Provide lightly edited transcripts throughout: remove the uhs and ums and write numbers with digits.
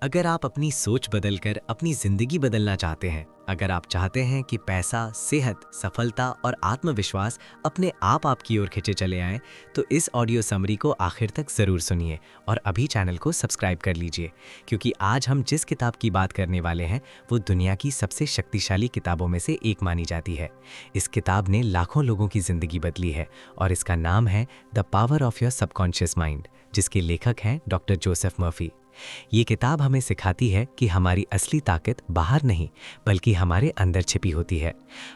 अगर आप अपनी सोच बदलकर अपनी जिंदगी बदलना चाहते हैं, अगर आप चाहते हैं कि पैसा, सेहत, सफलता और आत्मविश्वास अपने आप आपकी ओर खिंचे चले आएं, तो इस ऑडियो समरी को आखिर तक ज़रूर सुनिए और अभी चैनल को सब्सक्राइब कर लीजिए, क्योंकि आज हम जिस किताब की बात करने वाले हैं वो दुनिया की सबसे शक्तिशाली किताबों में से एक मानी जाती है। इस किताब ने लाखों लोगों की ज़िंदगी बदली है और इसका नाम है the power of your subconscious mind, जिसके लेखक हैं डॉक्टर जोसेफ मर्फी। ये किताब हमें सिखाती है कि हमारी असली ताकत बाहर नहीं बल्कि हमारे अंदर छिपी होती है।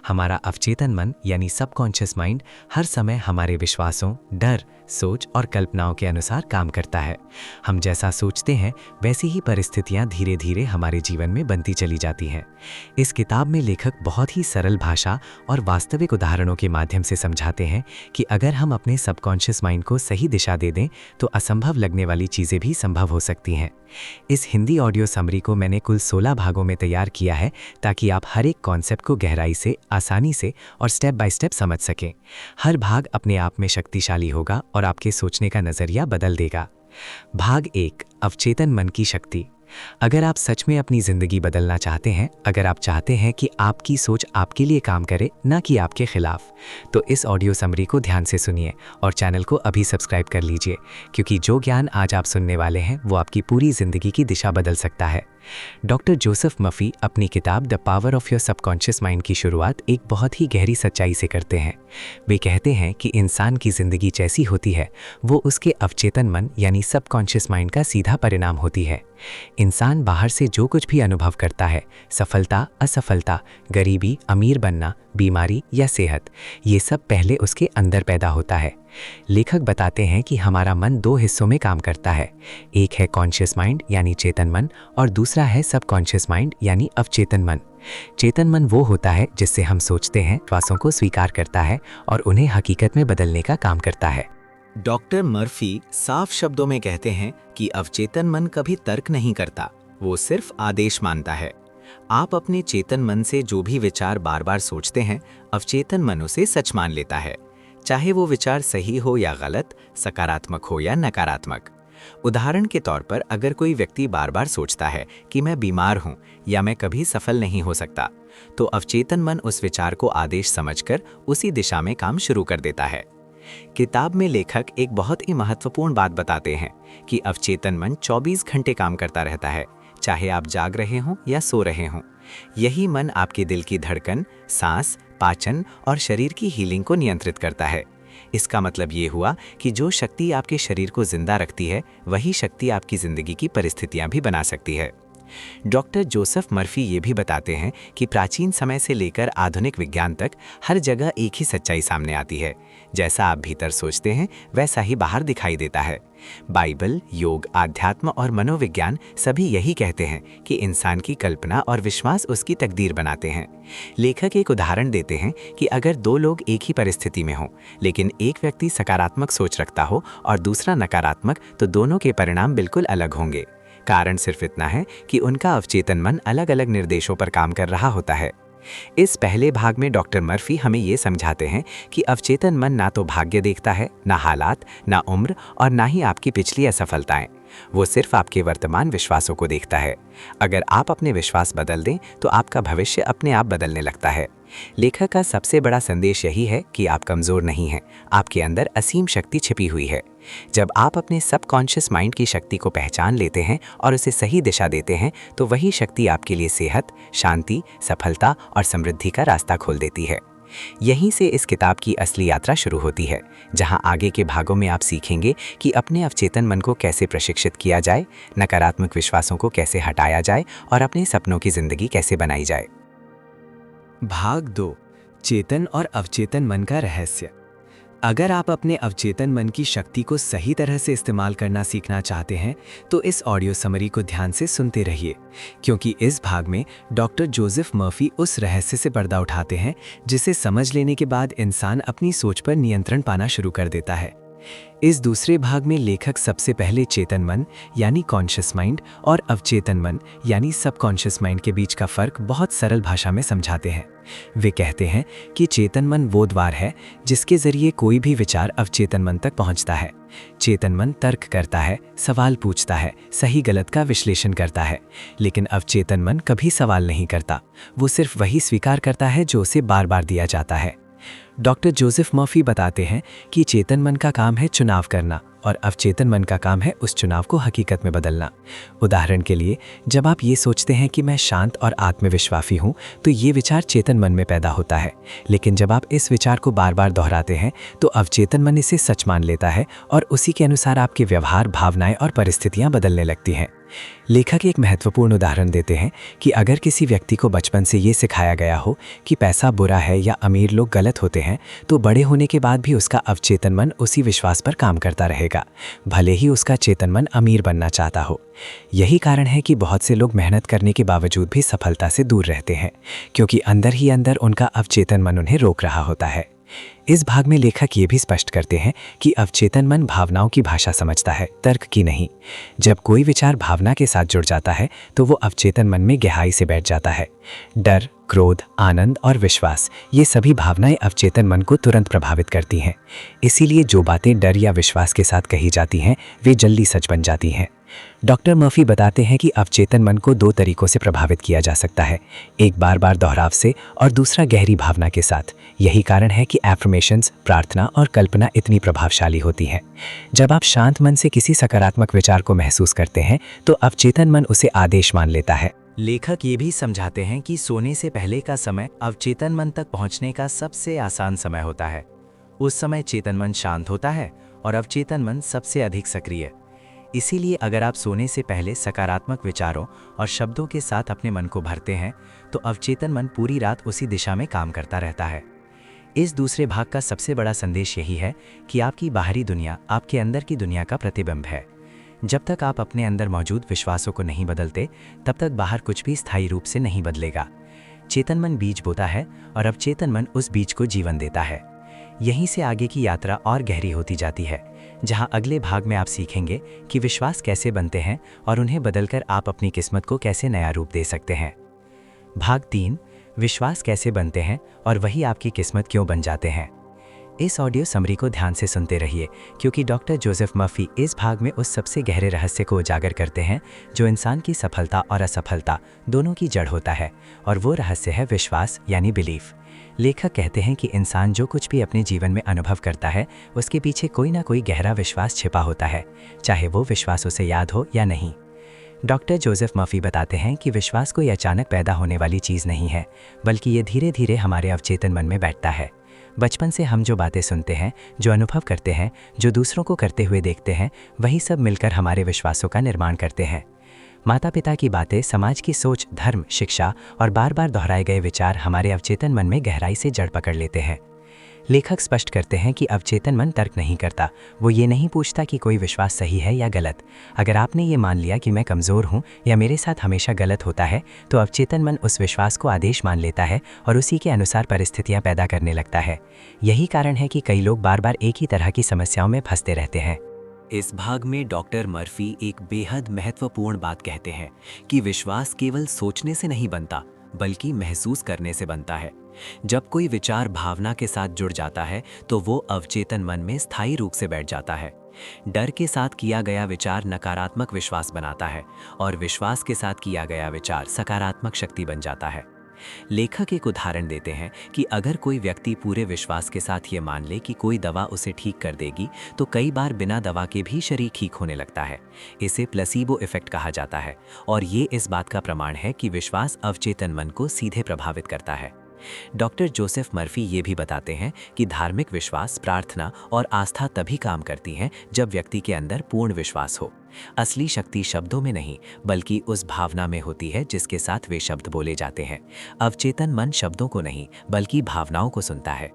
हमारा अवचेतन मन यानी सबकॉन्शियस माइंड हर समय हमारे विश्वासों, डर, सोच और कल्पनाओं के अनुसार काम करता है। हम जैसा सोचते हैं वैसी ही परिस्थितियां धीरे धीरे हमारे जीवन में बनती चली जाती हैं। इस किताब में लेखक बहुत ही सरल भाषा और वास्तविक उदाहरणों के माध्यम से समझाते हैं कि अगर हम अपने सबकॉन्शियस माइंड को सही दिशा दे दें तो असंभव लगने वाली चीज़ें भी संभव हो सकती हैं। इस हिंदी ऑडियो समरी को मैंने कुल 16 भागों में तैयार किया है ताकि आप हर एक कॉन्सेप्ट को गहराई से, आसानी से और स्टेप बाय स्टेप समझ सकें। हर भाग अपने आप में शक्तिशाली होगा और आपके सोचने का नज़रिया बदल देगा। भाग 1, अवचेतन मन की शक्ति। अगर आप सच में अपनी ज़िंदगी बदलना चाहते हैं, अगर आप चाहते हैं कि आपकी सोच आपके लिए काम करे, ना कि आपके खिलाफ, तो इस ऑडियो समरी को ध्यान से सुनिए और चैनल को अभी सब्सक्राइब कर लीजिए, क्योंकि जो ज्ञान आज आप सुनने वाले हैं वो आपकी पूरी ज़िंदगी की दिशा बदल सकता है। डॉक्टर जोसेफ मर्फी अपनी किताब the power of your subconscious mind की शुरुआत एक बहुत ही गहरी सच्चाई से करते हैं। वे कहते हैं कि इंसान की ज़िंदगी जैसी होती है वो उसके अवचेतन मन यानी सबकॉन्शियस माइंड का सीधा परिणाम होती है। इंसान बाहर से जो कुछ भी अनुभव करता है, सफलता, असफलता, गरीबी, अमीर बनना, बीमारी या सेहत, ये सब पहले उसके अंदर पैदा होता है। लेखक बताते हैं कि हमारा मन 2 हिस्सों में काम करता है। एक है कॉन्शियस माइंड यानी चेतन मन और दूसरा है सबकॉन्शियस माइंड यानी अवचेतन मन। चेतन मन वो होता है जिससे हम सोचते हैं, विश्वासों को स्वीकार करता है और उन्हें हकीकत में बदलने का काम करता है। डॉक्टर मर्फी साफ शब्दों में कहते हैं कि अवचेतन मन कभी तर्क नहीं करता, वो सिर्फ आदेश मानता है। आप अपने चेतन मन से जो भी विचार बार बार सोचते हैं, अवचेतन मन उसे सच मान लेता है, चाहे वो विचार सही हो या गलत, सकारात्मक हो या नकारात्मक। उदाहरण के तौर पर अगर कोई व्यक्ति बार बार सोचता है कि मैं बीमार हूं या मैं कभी सफल नहीं हो सकता, तो अवचेतन मन उस विचार को आदेश समझकर उसी दिशा में काम शुरू कर देता है। किताब में लेखक एक बहुत ही महत्वपूर्ण बात बताते हैं कि अवचेतन मन 24 घंटे काम करता रहता है, चाहे आप जाग रहे हों या सो रहे हों। यही मन आपके दिल की धड़कन, सांस, पाचन और शरीर की हीलिंग को नियंत्रित करता है। इसका मतलब ये हुआ कि जो शक्ति आपके शरीर को जिंदा रखती है, वही शक्ति आपकी जिंदगी की परिस्थितियां भी बना सकती है। डॉक्टर जोसेफ मर्फी ये भी बताते हैं कि प्राचीन समय से लेकर आधुनिक विज्ञान तक हर जगह एक ही सच्चाई सामने आती है, जैसा आप भीतर सोचते हैं वैसा ही बाहर दिखाई देता है। बाइबल, योग, आध्यात्म और मनोविज्ञान सभी यही कहते हैं कि इंसान की कल्पना और विश्वास उसकी तकदीर बनाते हैं। लेखक एक उदाहरण देते हैं कि अगर 2 लोग एक ही परिस्थिति में हों, लेकिन एक व्यक्ति सकारात्मक सोच रखता हो और दूसरा नकारात्मक, तो दोनों के परिणाम बिल्कुल अलग होंगे। कारण सिर्फ इतना है कि उनका अवचेतन मन अलग अलग निर्देशों पर काम कर रहा होता है। इस पहले भाग में डॉक्टर मर्फी हमें ये समझाते हैं कि अवचेतन मन ना तो भाग्य देखता है, ना हालात, ना उम्र और ना ही आपकी पिछली असफलताएं। वो सिर्फ आपके वर्तमान विश्वासों को देखता है। अगर आप अपने विश्वास बदल दें तो आपका भविष्य अपने आप बदलने लगता है। लेखक का सबसे बड़ा संदेश यही है कि आप कमज़ोर नहीं हैं, आपके अंदर असीम शक्ति छिपी हुई है। जब आप अपने सबकॉन्शियस माइंड की शक्ति को पहचान लेते हैं और उसे सही दिशा देते हैं, तो वही शक्ति आपके लिए सेहत, शांति, सफलता और समृद्धि का रास्ता खोल देती है। यहीं से इस किताब की असली यात्रा शुरू होती है, जहां आगे के भागों में आप सीखेंगे कि अपने अवचेतन मन को कैसे प्रशिक्षित किया जाए, नकारात्मक विश्वासों को कैसे हटाया जाए और अपने सपनों की जिंदगी कैसे बनाई जाए। भाग 2, चेतन और अवचेतन मन का रहस्य। अगर आप अपने अवचेतन मन की शक्ति को सही तरह से इस्तेमाल करना सीखना चाहते हैं तो इस ऑडियो समरी को ध्यान से सुनते रहिए, क्योंकि इस भाग में डॉक्टर जोसेफ मर्फी उस रहस्य से पर्दा उठाते हैं जिसे समझ लेने के बाद इंसान अपनी सोच पर नियंत्रण पाना शुरू कर देता है। इस दूसरे भाग में लेखक सबसे पहले चेतन मन यानी कॉन्शियस माइंड और अवचेतन मन यानी सबकॉन्शियस माइंड के बीच का फर्क बहुत सरल भाषा में समझाते हैं। वे कहते हैं कि चेतन मन वो द्वार है जिसके जरिए कोई भी विचार अवचेतन मन तक पहुंचता है। चेतन मन तर्क करता है, सवाल पूछता है, सही गलत का विश्लेषण करता है, लेकिन अवचेतन मन कभी सवाल नहीं करता। वो सिर्फ वही स्वीकार करता है जो उसे बार बार दिया जाता है। डॉक्टर जोसेफ मर्फी बताते हैं कि चेतन मन का काम है चुनाव करना और अवचेतन मन का काम है उस चुनाव को हकीकत में बदलना। उदाहरण के लिए, जब आप ये सोचते हैं कि मैं शांत और आत्मविश्वासी हूँ, तो ये विचार चेतन मन में पैदा होता है। लेकिन जब आप इस विचार को बार बार दोहराते हैं तो अवचेतन मन इसे सच मान लेता है और उसी के अनुसार आपके व्यवहार, भावनाएं और परिस्थितियां बदलने लगती हैं। लेखक एक महत्वपूर्ण उदाहरण देते हैं कि अगर किसी व्यक्ति को बचपन से ये सिखाया गया हो कि पैसा बुरा है या अमीर लोग गलत होते हैं, तो बड़े होने के बाद भी उसका अवचेतन मन उसी विश्वास पर काम करता रहेगा, भले ही उसका चेतन मन अमीर बनना चाहता हो। यही कारण है कि बहुत से लोग मेहनत करने के बावजूद भी सफलता से दूर रहते हैं, क्योंकि अंदर ही अंदर उनका अवचेतन मन उन्हें रोक रहा होता है। इस भाग में लेखक ये भी स्पष्ट करते हैं कि अवचेतन मन भावनाओं की भाषा समझता है, तर्क की नहीं। जब कोई विचार भावना के साथ जुड़ जाता है तो वो अवचेतन मन में गहराई से बैठ जाता है। डर, क्रोध, आनंद और विश्वास, ये सभी भावनाएं अवचेतन मन को तुरंत प्रभावित करती हैं। इसीलिए जो बातें डर या विश्वास के साथ कही जाती हैं, वे जल्दी सच बन जाती हैं। डॉक्टर मर्फी बताते हैं कि अवचेतन मन को दो तरीकों से प्रभावित किया जा सकता है, एक बार बार दोहराव से और दूसरा गहरी भावना के साथ। यही कारण है कि एफर्मेशंस, प्रार्थना और कल्पना इतनी प्रभावशाली होती हैं। जब आप शांत मन से किसी सकारात्मक विचार को महसूस करते हैं तो अवचेतन मन उसे आदेश मान लेता है। लेखक ये भी समझाते हैं कि सोने से पहले का समय अवचेतन मन तक पहुंचने का सबसे आसान समय होता है। उस समय चेतन मन शांत होता है और अवचेतन मन सबसे अधिक सक्रिय। इसीलिए अगर आप सोने से पहले सकारात्मक विचारों और शब्दों के साथ अपने मन को भरते हैं तो अवचेतन मन पूरी रात उसी दिशा में काम करता रहता है। इस दूसरे भाग का सबसे बड़ा संदेश यही है कि आपकी बाहरी दुनिया आपके अंदर की दुनिया का प्रतिबिंब है। जब तक आप अपने अंदर मौजूद विश्वासों को नहीं बदलते, तब तक बाहर कुछ भी स्थायी रूप से नहीं बदलेगा। चेतन मन बीज बोता है और अवचेतन मन उस बीज को जीवन देता है। यहीं से आगे की यात्रा और गहरी होती जाती है, जहां अगले भाग में आप सीखेंगे कि विश्वास कैसे बनते हैं और उन्हें बदलकर आप अपनी किस्मत को कैसे नया रूप दे सकते हैं। भाग 3, विश्वास कैसे बनते हैं और वही आपकी किस्मत क्यों बन जाते हैं। इस ऑडियो समरी को ध्यान से सुनते रहिए, क्योंकि डॉक्टर जोसेफ मर्फी इस भाग में उस सबसे गहरे रहस्य को उजागर करते हैं जो इंसान की सफलता और असफलता दोनों की जड़ होता है, और वो रहस्य है विश्वास यानी बिलीफ। लेखक कहते हैं कि इंसान जो कुछ भी अपने जीवन में अनुभव करता है, उसके पीछे कोई ना कोई गहरा विश्वास छिपा होता है, चाहे वो विश्वास उसे याद हो या नहीं। डॉक्टर जोसेफ मर्फी बताते हैं कि विश्वास कोई अचानक पैदा होने वाली चीज़ नहीं है, बल्कि ये धीरे धीरे हमारे अवचेतन मन में बैठता है। बचपन से हम जो बातें सुनते हैं, जो अनुभव करते हैं, जो दूसरों को करते हुए देखते हैं, वही सब मिलकर हमारे विश्वासों का निर्माण करते हैं। माता पिता की बातें, समाज की सोच, धर्म, शिक्षा और बार बार दोहराए गए विचार हमारे अवचेतन मन में गहराई से जड़ पकड़ लेते हैं। लेखक स्पष्ट करते हैं कि अवचेतन मन तर्क नहीं करता। वो ये नहीं पूछता कि कोई विश्वास सही है या गलत। अगर आपने ये मान लिया कि मैं कमज़ोर हूँ या मेरे साथ हमेशा गलत होता है, तो अवचेतन मन उस विश्वास को आदेश मान लेता है और उसी के अनुसार परिस्थितियाँ पैदा करने लगता है। यही कारण है कि कई लोग बार बार एक ही तरह की समस्याओं में फंसते रहते हैं। इस भाग में डॉक्टर मर्फी एक बेहद महत्वपूर्ण बात कहते हैं कि विश्वास केवल सोचने से नहीं बनता, बल्कि महसूस करने से बनता है। जब कोई विचार भावना के साथ जुड़ जाता है तो वो अवचेतन मन में स्थायी रूप से बैठ जाता है। डर के साथ किया गया विचार नकारात्मक विश्वास बनाता है और विश्वास के साथ किया गया विचार सकारात्मक शक्ति बन जाता है। लेखक एक उदाहरण देते हैं कि अगर कोई व्यक्ति पूरे विश्वास के साथ ये मान ले कि कोई दवा उसे ठीक कर देगी, तो कई बार बिना दवा के भी शरीर ठीक होने लगता है। इसे प्लेसीबो इफेक्ट कहा जाता है और ये इस बात का प्रमाण है कि विश्वास अवचेतन मन को सीधे प्रभावित करता है। डॉक्टर जोसेफ मर्फी ये भी बताते हैं कि धार्मिक विश्वास, प्रार्थना और आस्था तभी काम करती हैं जब व्यक्ति के अंदर पूर्ण विश्वास हो। असली शक्ति शब्दों में नहीं, बल्कि उस भावना में होती है जिसके साथ वे शब्द बोले जाते हैं। अवचेतन मन शब्दों को नहीं, बल्कि भावनाओं को सुनता है।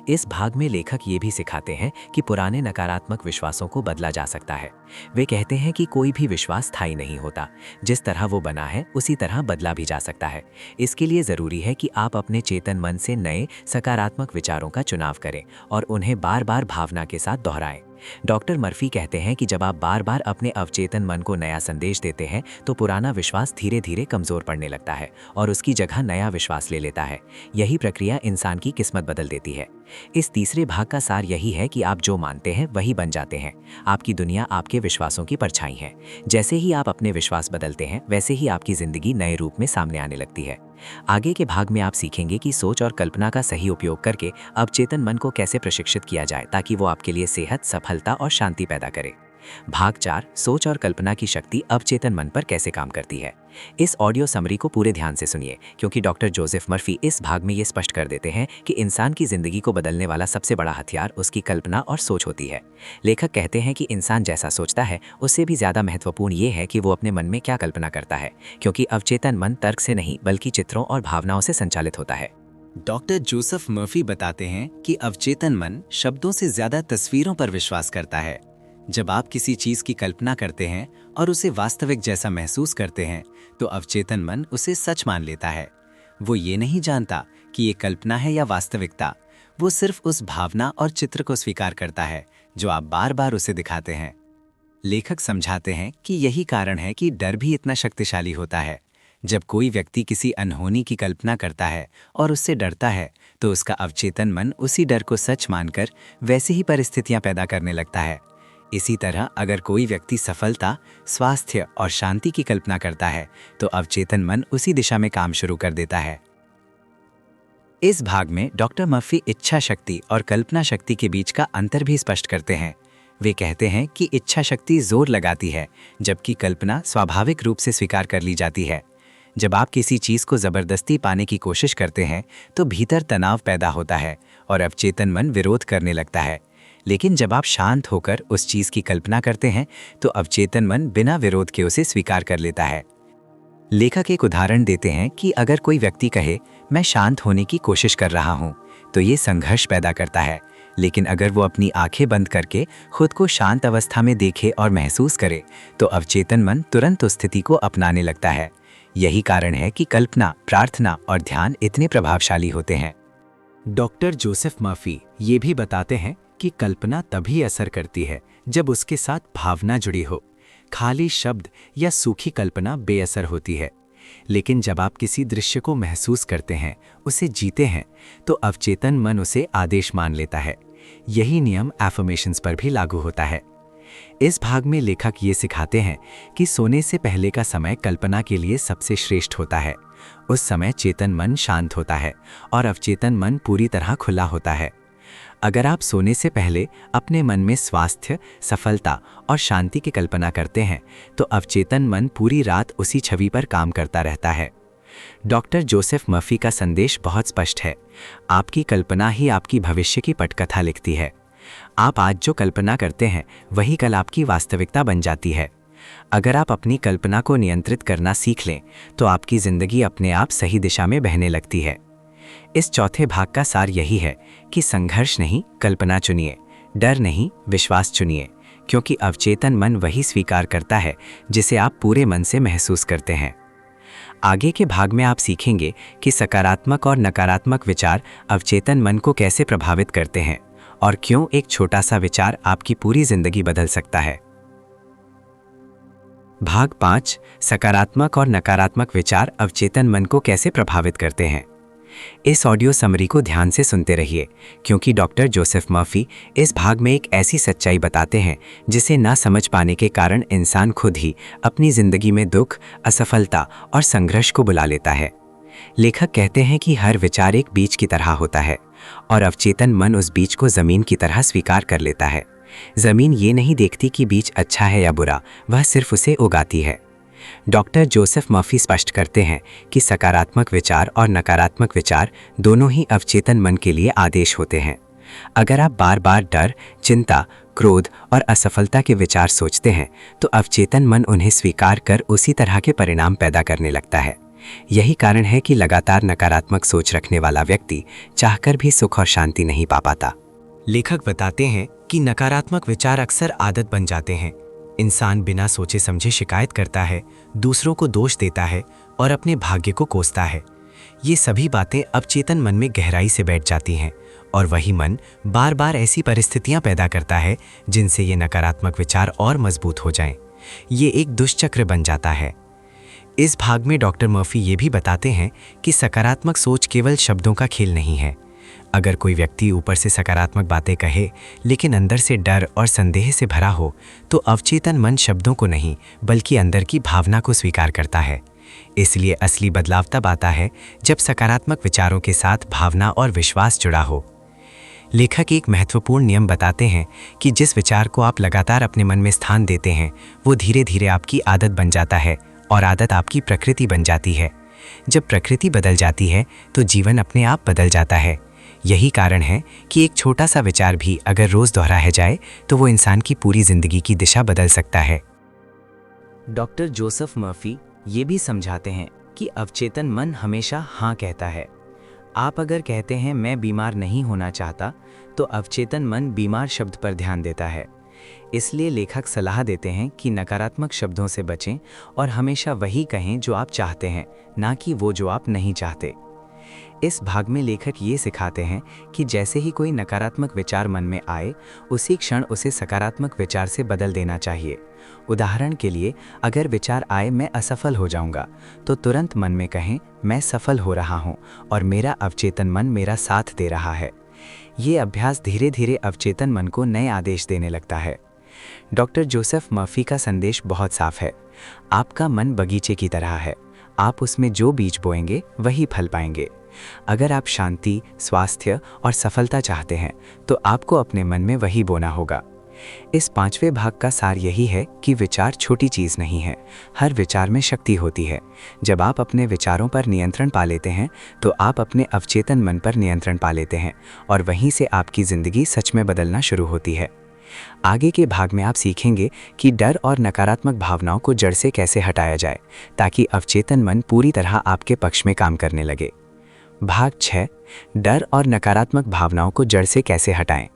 इस भाग में लेखक ये भी सिखाते हैं कि पुराने नकारात्मक विश्वासों को बदला जा सकता है। वे कहते हैं कि कोई भी विश्वास स्थायी नहीं होता, जिस तरह वो बना है उसी तरह बदला भी जा सकता है। इसके लिए ज़रूरी है कि आप अपने चेतन मन से नए सकारात्मक विचारों का चुनाव करें और उन्हें बार बार भावना के साथ दोहराएं। डॉक्टर मर्फी कहते हैं कि जब आप बार बार अपने अवचेतन मन को नया संदेश देते हैं तो पुराना विश्वास धीरे धीरे कमजोर पड़ने लगता है और उसकी जगह नया विश्वास ले लेता है। यही प्रक्रिया इंसान की किस्मत बदल देती है। इस तीसरे भाग का सार यही है कि आप जो मानते हैं वही बन जाते हैं। आपकी दुनिया आपके विश्वासों की परछाई है। जैसे ही आप अपने विश्वास बदलते हैं वैसे ही आपकी जिंदगी नए रूप में सामने आने लगती है। आगे के भाग में आप सीखेंगे कि सोच और कल्पना का सही उपयोग करके अवचेतन मन को कैसे प्रशिक्षित किया जाए ताकि वो आपके लिए सेहत, सफलता और शांति पैदा करे। भाग 4, सोच और कल्पना की शक्ति अवचेतन मन पर कैसे काम करती है। इस ऑडियो समरी को पूरे ध्यान से सुनिए क्योंकि डॉक्टर जोसेफ मर्फी इस भाग में ये स्पष्ट कर देते हैं कि इंसान की जिंदगी को बदलने वाला सबसे बड़ा हथियार उसकी कल्पना और सोच होती है। लेखक कहते हैं कि इंसान जैसा सोचता है उससे भी ज्यादा महत्वपूर्ण ये है कि वो अपने मन में क्या कल्पना करता है, क्योंकि अवचेतन मन तर्क से नहीं बल्कि चित्रों और भावनाओं से संचालित होता है। डॉक्टर जोसेफ मर्फी बताते हैं कि अवचेतन मन शब्दों से ज्यादा तस्वीरों पर विश्वास करता है। जब आप किसी चीज की कल्पना करते हैं और उसे वास्तविक जैसा महसूस करते हैं तो अवचेतन मन उसे सच मान लेता है। वो ये नहीं जानता कि ये कल्पना है या वास्तविकता, वो सिर्फ उस भावना और चित्र को स्वीकार करता है जो आप बार बार उसे दिखाते हैं। लेखक समझाते हैं कि यही कारण है कि डर भी इतना शक्तिशाली होता है। जब कोई व्यक्ति किसी अनहोनी की कल्पना करता है और उससे डरता है तो उसका अवचेतन मन उसी डर को सच मानकर वैसी ही परिस्थितियां पैदा करने लगता है। इसी तरह अगर कोई व्यक्ति सफलता, स्वास्थ्य और शांति की कल्पना करता है तो अवचेतन मन उसी दिशा में काम शुरू कर देता है। इस भाग में डॉक्टर मर्फी इच्छा शक्ति और कल्पना शक्ति के बीच का अंतर भी स्पष्ट करते हैं। वे कहते हैं कि इच्छा शक्ति जोर लगाती है जबकि कल्पना स्वाभाविक रूप से स्वीकार कर ली जाती है। जब आप किसी चीज को जबरदस्ती पाने की कोशिश करते हैं तो भीतर तनाव पैदा होता है और अवचेतन मन विरोध करने लगता है। लेकिन जब आप शांत होकर उस चीज की कल्पना करते हैं तो अवचेतन मन बिना विरोध के उसे स्वीकार कर लेता है। लेखक एक उदाहरण देते हैं कि अगर कोई व्यक्ति कहे मैं शांत होने की कोशिश कर रहा हूं तो ये संघर्ष पैदा करता है। लेकिन अगर वो अपनी आंखें बंद करके खुद को शांत अवस्था में देखे और महसूस करे तो अवचेतन मन तुरंत उस स्थिति को अपनाने लगता है। यही कारण है कि कल्पना, प्रार्थना और ध्यान इतने प्रभावशाली होते हैं। डॉक्टर जोसेफ मर्फी ये भी बताते हैं कि कल्पना तभी असर करती है जब उसके साथ भावना जुड़ी हो। खाली शब्द या सूखी कल्पना बेअसर होती है। लेकिन जब आप किसी दृश्य को महसूस करते हैं, उसे जीते हैं, तो अवचेतन मन उसे आदेश मान लेता है। यही नियम एफर्मेशंस पर भी लागू होता है। इस भाग में लेखक ये सिखाते हैं कि सोने से पहले का समय कल्पना के लिए सबसे श्रेष्ठ होता है। उस समय चेतन मन शांत होता है और अवचेतन मन पूरी तरह खुला होता है। अगर आप सोने से पहले अपने मन में स्वास्थ्य, सफलता और शांति की कल्पना करते हैं तो अवचेतन मन पूरी रात उसी छवि पर काम करता रहता है। डॉक्टर जोसेफ मर्फी का संदेश बहुत स्पष्ट है। आपकी कल्पना ही आपकी भविष्य की पटकथा लिखती है। आप आज जो कल्पना करते हैं वही कल आपकी वास्तविकता बन जाती है। अगर आप अपनी कल्पना को नियंत्रित करना सीख लें तो आपकी जिंदगी अपने आप सही दिशा में बहने लगती है। इस चौथे भाग का सार यही है कि संघर्ष नहीं, कल्पना चुनिए, डर नहीं, विश्वास चुनिए, क्योंकि अवचेतन मन वही स्वीकार करता है जिसे आप पूरे मन से महसूस करते हैं। आगे के भाग में आप सीखेंगे कि सकारात्मक और नकारात्मक विचार अवचेतन मन को कैसे प्रभावित करते हैं और क्यों एक छोटा सा विचार आपकी पूरी जिंदगी बदल सकता है। भाग 5, सकारात्मक और नकारात्मक विचार अवचेतन मन को कैसे प्रभावित करते हैं। इस ऑडियो समरी को ध्यान से सुनते रहिए क्योंकि डॉक्टर जोसेफ मर्फी इस भाग में एक ऐसी सच्चाई बताते हैं जिसे ना समझ पाने के कारण इंसान खुद ही अपनी जिंदगी में दुख, असफलता और संघर्ष को बुला लेता है। लेखक कहते हैं कि हर विचार एक बीज की तरह होता है और अवचेतन मन उस बीज को जमीन की तरह स्वीकार कर लेता है। जमीन ये नहीं देखती कि बीज अच्छा है या बुरा, वह सिर्फ उसे उगाती है। डॉक्टर जोसेफ मर्फी स्पष्ट करते हैं कि सकारात्मक विचार और नकारात्मक विचार दोनों ही अवचेतन मन के लिए आदेश होते हैं। अगर आप बार बार डर, चिंता, क्रोध और असफलता के विचार सोचते हैं तो अवचेतन मन उन्हें स्वीकार कर उसी तरह के परिणाम पैदा करने लगता है। यही कारण है कि लगातार नकारात्मक सोच रखने वाला व्यक्ति चाहकर भी सुख और शांति नहीं पा पाता। लेखक बताते हैं कि नकारात्मक विचार अक्सर आदत बन जाते हैं। इंसान बिना सोचे समझे शिकायत करता है, दूसरों को दोष देता है और अपने भाग्य को कोसता है। ये सभी बातें अवचेतन मन में गहराई से बैठ जाती हैं और वही मन बार बार ऐसी परिस्थितियां पैदा करता है जिनसे ये नकारात्मक विचार और मजबूत हो जाएं। ये एक दुष्चक्र बन जाता है। इस भाग में डॉक्टर मर्फी ये भी बताते हैं कि सकारात्मक सोच केवल शब्दों का खेल नहीं है। अगर कोई व्यक्ति ऊपर से सकारात्मक बातें कहे लेकिन अंदर से डर और संदेह से भरा हो, तो अवचेतन मन शब्दों को नहीं बल्कि अंदर की भावना को स्वीकार करता है। इसलिए असली बदलाव तब आता है जब सकारात्मक विचारों के साथ भावना और विश्वास जुड़ा हो। लेखक एक महत्वपूर्ण नियम बताते हैं कि जिस विचार को आप लगातार अपने मन में स्थान देते हैं, वो धीरे धीरे आपकी आदत बन जाता है और आदत आपकी प्रकृति बन जाती है। जब प्रकृति बदल जाती है तो जीवन अपने आप बदल जाता है। यही कारण है कि एक छोटा सा विचार भी अगर रोज दोहराया जाए तो वो इंसान की पूरी जिंदगी की दिशा बदल सकता है। डॉक्टर जोसेफ मर्फी ये भी समझाते हैं कि अवचेतन मन हमेशा हाँ कहता है। आप अगर कहते हैं मैं बीमार नहीं होना चाहता, तो अवचेतन मन बीमार शब्द पर ध्यान देता है। इसलिए लेखक सलाह देते हैं कि नकारात्मक शब्दों से बचें और हमेशा वही कहें जो आप चाहते हैं, ना कि वो जो आप नहीं चाहते। इस भाग में लेखक ये सिखाते हैं कि जैसे ही कोई नकारात्मक विचार मन में आए, उसी क्षण उसे सकारात्मक विचार से बदल देना चाहिए। उदाहरण के लिए, अगर विचार आए मैं असफल हो जाऊंगा, तो तुरंत मन में कहें मैं सफल हो रहा हूं और मेरा अवचेतन मन मेरा साथ दे रहा है। ये अभ्यास धीरे धीरे अवचेतन मन को नए आदेश देने लगता है। डॉक्टर जोसेफ मर्फी का संदेश बहुत साफ है। आपका मन बगीचे की तरह है। आप उसमें जो बीज बोएंगे वही फल पाएंगे। अगर आप शांति, स्वास्थ्य और सफलता चाहते हैं, तो आपको अपने मन में वही बोना होगा। इस 5वें भाग का सार यही है कि विचार छोटी चीज़ नहीं है। हर विचार में शक्ति होती है। जब आप अपने विचारों पर नियंत्रण पा लेते हैं, तो आप अपने अवचेतन मन पर नियंत्रण पा लेते हैं और वहीं से आपकी ज़िंदगी सच में बदलना शुरू होती है। आगे के भाग में आप सीखेंगे कि डर और नकारात्मक भावनाओं को जड़ से कैसे हटाया जाए, ताकि अवचेतन मन पूरी तरह आपके पक्ष में काम करने लगे। भाग 6, डर और नकारात्मक भावनाओं को जड़ से कैसे हटाएं।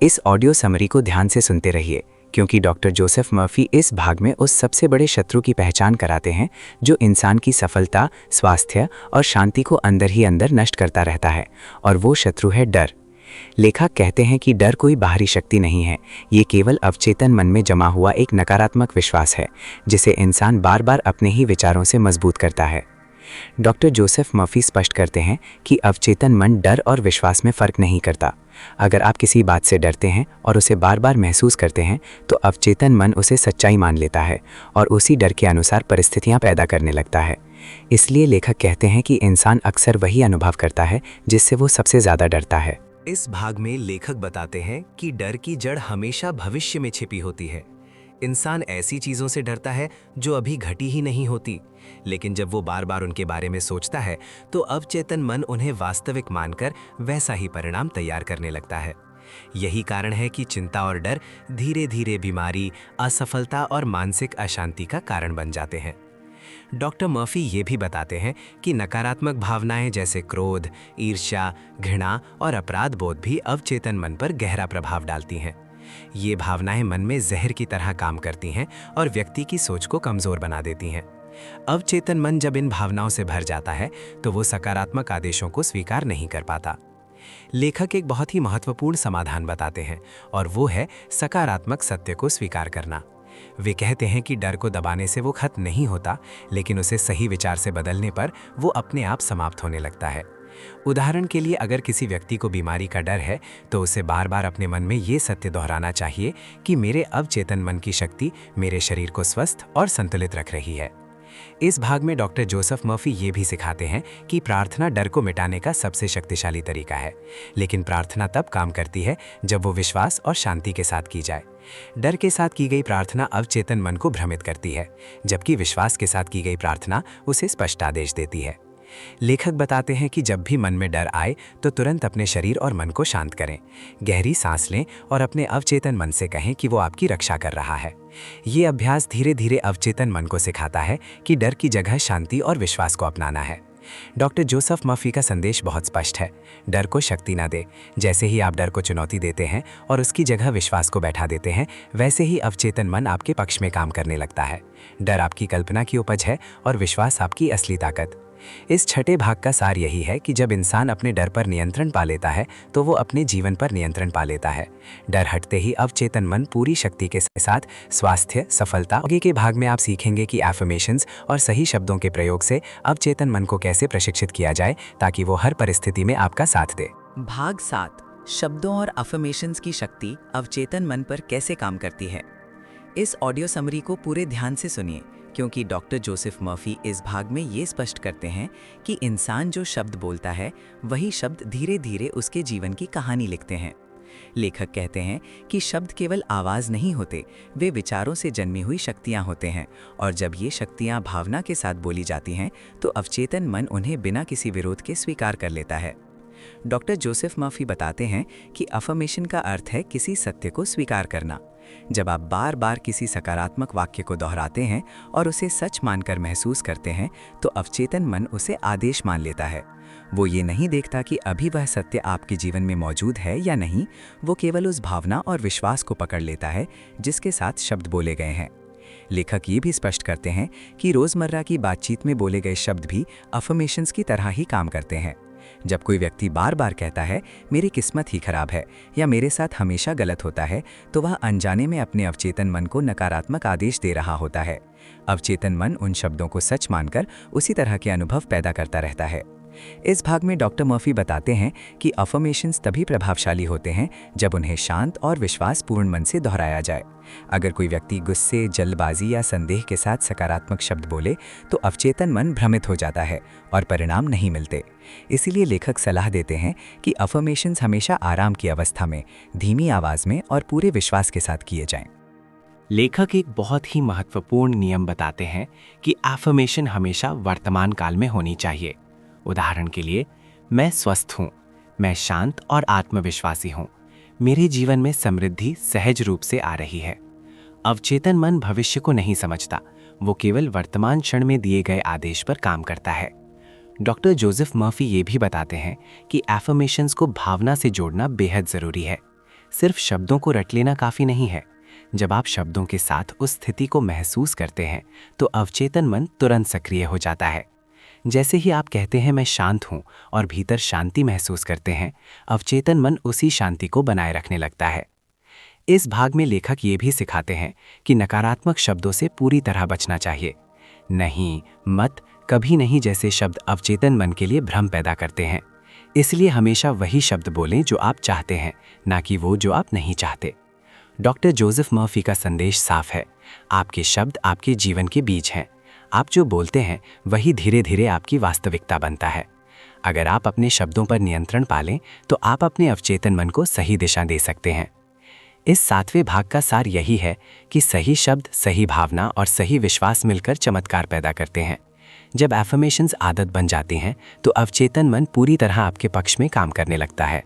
इस ऑडियो समरी को ध्यान से सुनते रहिए, क्योंकि डॉक्टर जोसेफ मर्फी इस भाग में उस सबसे बड़े शत्रु की पहचान कराते हैं जो इंसान की सफलता, स्वास्थ्य और शांति को अंदर ही अंदर नष्ट करता रहता है, और वो शत्रु है डर। लेखक कहते हैं कि डर कोई बाहरी शक्ति नहीं है, ये केवल अवचेतन मन में जमा हुआ एक नकारात्मक विश्वास है, जिसे इंसान बार बार अपने ही विचारों से मजबूत करता है। डॉक्टर जोसेफ मर्फी स्पष्ट करते हैं कि अवचेतन मन डर और विश्वास में फर्क नहीं करता। अगर आप किसी बात से डरते हैं और उसे बार बार महसूस करते हैं, तो अवचेतन मन उसे सच्चाई मान लेता है और उसी डर के अनुसार परिस्थितियां पैदा करने लगता है। इसलिए लेखक कहते हैं कि इंसान अक्सर वही अनुभव करता है जिससे वो सबसे ज़्यादा डरता है। इस भाग में लेखक बताते हैं कि डर की जड़ हमेशा भविष्य में छिपी होती है। इंसान ऐसी चीजों से डरता है जो अभी घटी ही नहीं होती, लेकिन जब वो बार बार उनके बारे में सोचता है, तो अवचेतन मन उन्हें वास्तविक मानकर वैसा ही परिणाम तैयार करने लगता है। यही कारण है कि चिंता और डर धीरे धीरे बीमारी, असफलता और मानसिक अशांति का कारण बन जाते हैं। डॉक्टर मर्फी ये भी बताते हैं कि नकारात्मक भावनाएं जैसे क्रोध, ईर्ष्या, घृणा और अपराध बोध भी अवचेतन मन पर गहरा प्रभाव डालती हैं। ये भावनाएं मन में जहर की तरह काम करती हैं और व्यक्ति की सोच को कमजोर बना देती हैं। अवचेतन मन जब इन भावनाओं से भर जाता है, तो वो सकारात्मक आदेशों को स्वीकार नहीं कर पाता। लेखक एक बहुत ही महत्वपूर्ण समाधान बताते हैं, और वो है सकारात्मक सत्य को स्वीकार करना। वे कहते हैं कि डर को दबाने से वो खत्म नहीं होता, लेकिन उसे सही विचार से बदलने पर वो अपने आप समाप्त होने लगता है। उदाहरण के लिए, अगर किसी व्यक्ति को बीमारी का डर है, तो उसे बार बार अपने मन में ये सत्य दोहराना चाहिए कि मेरे अवचेतन मन की शक्ति मेरे शरीर को स्वस्थ और संतुलित रख रही है। इस भाग में डॉक्टर जोसेफ मर्फी ये भी सिखाते हैं कि प्रार्थना डर को मिटाने का सबसे शक्तिशाली तरीका है, लेकिन प्रार्थना तब काम करती है जब वो विश्वास और शांति के साथ की जाए। डर के साथ की गई प्रार्थना अवचेतन मन को भ्रमित करती है, जबकि विश्वास के साथ की गई प्रार्थना उसे स्पष्ट आदेश देती है। लेखक बताते हैं कि जब भी मन में डर आए, तो तुरंत अपने शरीर और मन को शांत करें, गहरी सांस लें और अपने अवचेतन मन से कहें कि वो आपकी रक्षा कर रहा है। ये अभ्यास धीरे धीरे अवचेतन मन को सिखाता है कि डर की जगह शांति और विश्वास को अपनाना है। डॉक्टर जोसेफ मर्फी का संदेश बहुत स्पष्ट है। डर को शक्ति ना दे। जैसे ही आप डर को चुनौती देते हैं और उसकी जगह विश्वास को बैठा देते हैं, वैसे ही अवचेतन मन आपके पक्ष में काम करने लगता है। डर आपकी कल्पना की उपज है और विश्वास आपकी असली ताकत। इस छठे भाग का सार यही है कि जब इंसान अपने डर पर नियंत्रण पा लेता है तो वो अपने जीवन पर नियंत्रण पा लेता है। डर हटते ही अवचेतन मन पूरी शक्ति के साथ स्वास्थ्य, सफलता। आगे के भाग में आप सीखेंगे कि एफर्मेशंस और सही शब्दों के प्रयोग से अवचेतन मन को कैसे प्रशिक्षित किया जाए ताकि वो हर परिस्थिति में आपका साथ दे। भाग 7, शब्दों और अफर्मेशंस की शक्ति अवचेतन मन पर कैसे काम करती है। इस ऑडियो समरी को पूरे ध्यान से सुनिए, क्योंकि डॉक्टर जोसेफ मर्फी इस भाग में ये स्पष्ट करते हैं कि इंसान जो शब्द बोलता है वही शब्द धीरे धीरे उसके जीवन की कहानी लिखते हैं। लेखक कहते हैं कि शब्द केवल आवाज़ नहीं होते, वे विचारों से जन्मी हुई शक्तियाँ होते हैं, और जब ये शक्तियाँ भावना के साथ बोली जाती हैं तो अवचेतन मन उन्हें बिना किसी विरोध के स्वीकार कर लेता है। डॉक्टर जोसेफ मर्फी बताते हैं कि अफर्मेशन का अर्थ है किसी सत्य को स्वीकार करना। जब आप बार बार किसी सकारात्मक वाक्य को दोहराते हैं और उसे सच मानकर महसूस करते हैं तो अवचेतन मन उसे आदेश मान लेता है। वो ये नहीं देखता कि अभी वह सत्य आपके जीवन में मौजूद है या नहीं, वो केवल उस भावना और विश्वास को पकड़ लेता है जिसके साथ शब्द बोले गए हैं। लेखक ये भी स्पष्ट करते हैं कि रोज़मर्रा की बातचीत में बोले गए शब्द भी अफर्मेशंस की तरह ही काम करते हैं। जब कोई व्यक्ति बार बार कहता है मेरी किस्मत ही खराब है या मेरे साथ हमेशा गलत होता है, तो वह अनजाने में अपने अवचेतन मन को नकारात्मक आदेश दे रहा होता है। अवचेतन मन उन शब्दों को सच मानकर उसी तरह के अनुभव पैदा करता रहता है। इस भाग में डॉक्टर मर्फी बताते हैं कि अफर्मेशंस तभी प्रभावशाली होते हैं जब उन्हें शांत और विश्वासपूर्ण मन से दोहराया जाए। अगर कोई व्यक्ति गुस्से, जल्दबाजी या संदेह के साथ सकारात्मक शब्द बोले तो अवचेतन मन भ्रमित हो जाता है और परिणाम नहीं मिलते। इसीलिए लेखक सलाह देते हैं कि अफर्मेशंस हमेशा आराम की अवस्था में, धीमी आवाज़ में और पूरे विश्वास के साथ किए जाएं। लेखक एक बहुत ही महत्वपूर्ण नियम बताते हैं कि एफर्मेशन हमेशा वर्तमान काल में होनी चाहिए। उदाहरण के लिए, मैं स्वस्थ हूँ, मैं शांत और आत्मविश्वासी हूँ, मेरे जीवन में समृद्धि सहज रूप से आ रही है। अवचेतन मन भविष्य को नहीं समझता, वो केवल वर्तमान क्षण में दिए गए आदेश पर काम करता है। डॉक्टर जोसेफ मर्फी ये भी बताते हैं कि एफर्मेशंस को भावना से जोड़ना बेहद ज़रूरी है। सिर्फ शब्दों को रट लेना काफ़ी नहीं है। जब आप शब्दों के साथ उस स्थिति को महसूस करते हैं तो अवचेतन मन तुरंत सक्रिय हो जाता है। जैसे ही आप कहते हैं मैं शांत हूँ और भीतर शांति महसूस करते हैं, अवचेतन मन उसी शांति को बनाए रखने लगता है। इस भाग में लेखक ये भी सिखाते हैं कि नकारात्मक शब्दों से पूरी तरह बचना चाहिए। नहीं, मत, कभी नहीं जैसे शब्द अवचेतन मन के लिए भ्रम पैदा करते हैं। इसलिए हमेशा वही शब्द बोलें जो आप चाहते हैं, ना कि वो जो आप नहीं चाहते। डॉक्टर जोसेफ मर्फी का संदेश साफ है, आपके शब्द आपके जीवन के बीज हैं। आप जो बोलते हैं वही धीरे धीरे आपकी वास्तविकता बनता है। अगर आप अपने शब्दों पर नियंत्रण पालें तो आप अपने अवचेतन मन को सही दिशा दे सकते हैं। इस 7वें भाग का सार यही है कि सही शब्द, सही भावना और सही विश्वास मिलकर चमत्कार पैदा करते हैं। जब एफर्मेशंस आदत बन जाती हैं तो अवचेतन मन पूरी तरह आपके पक्ष में काम करने लगता है।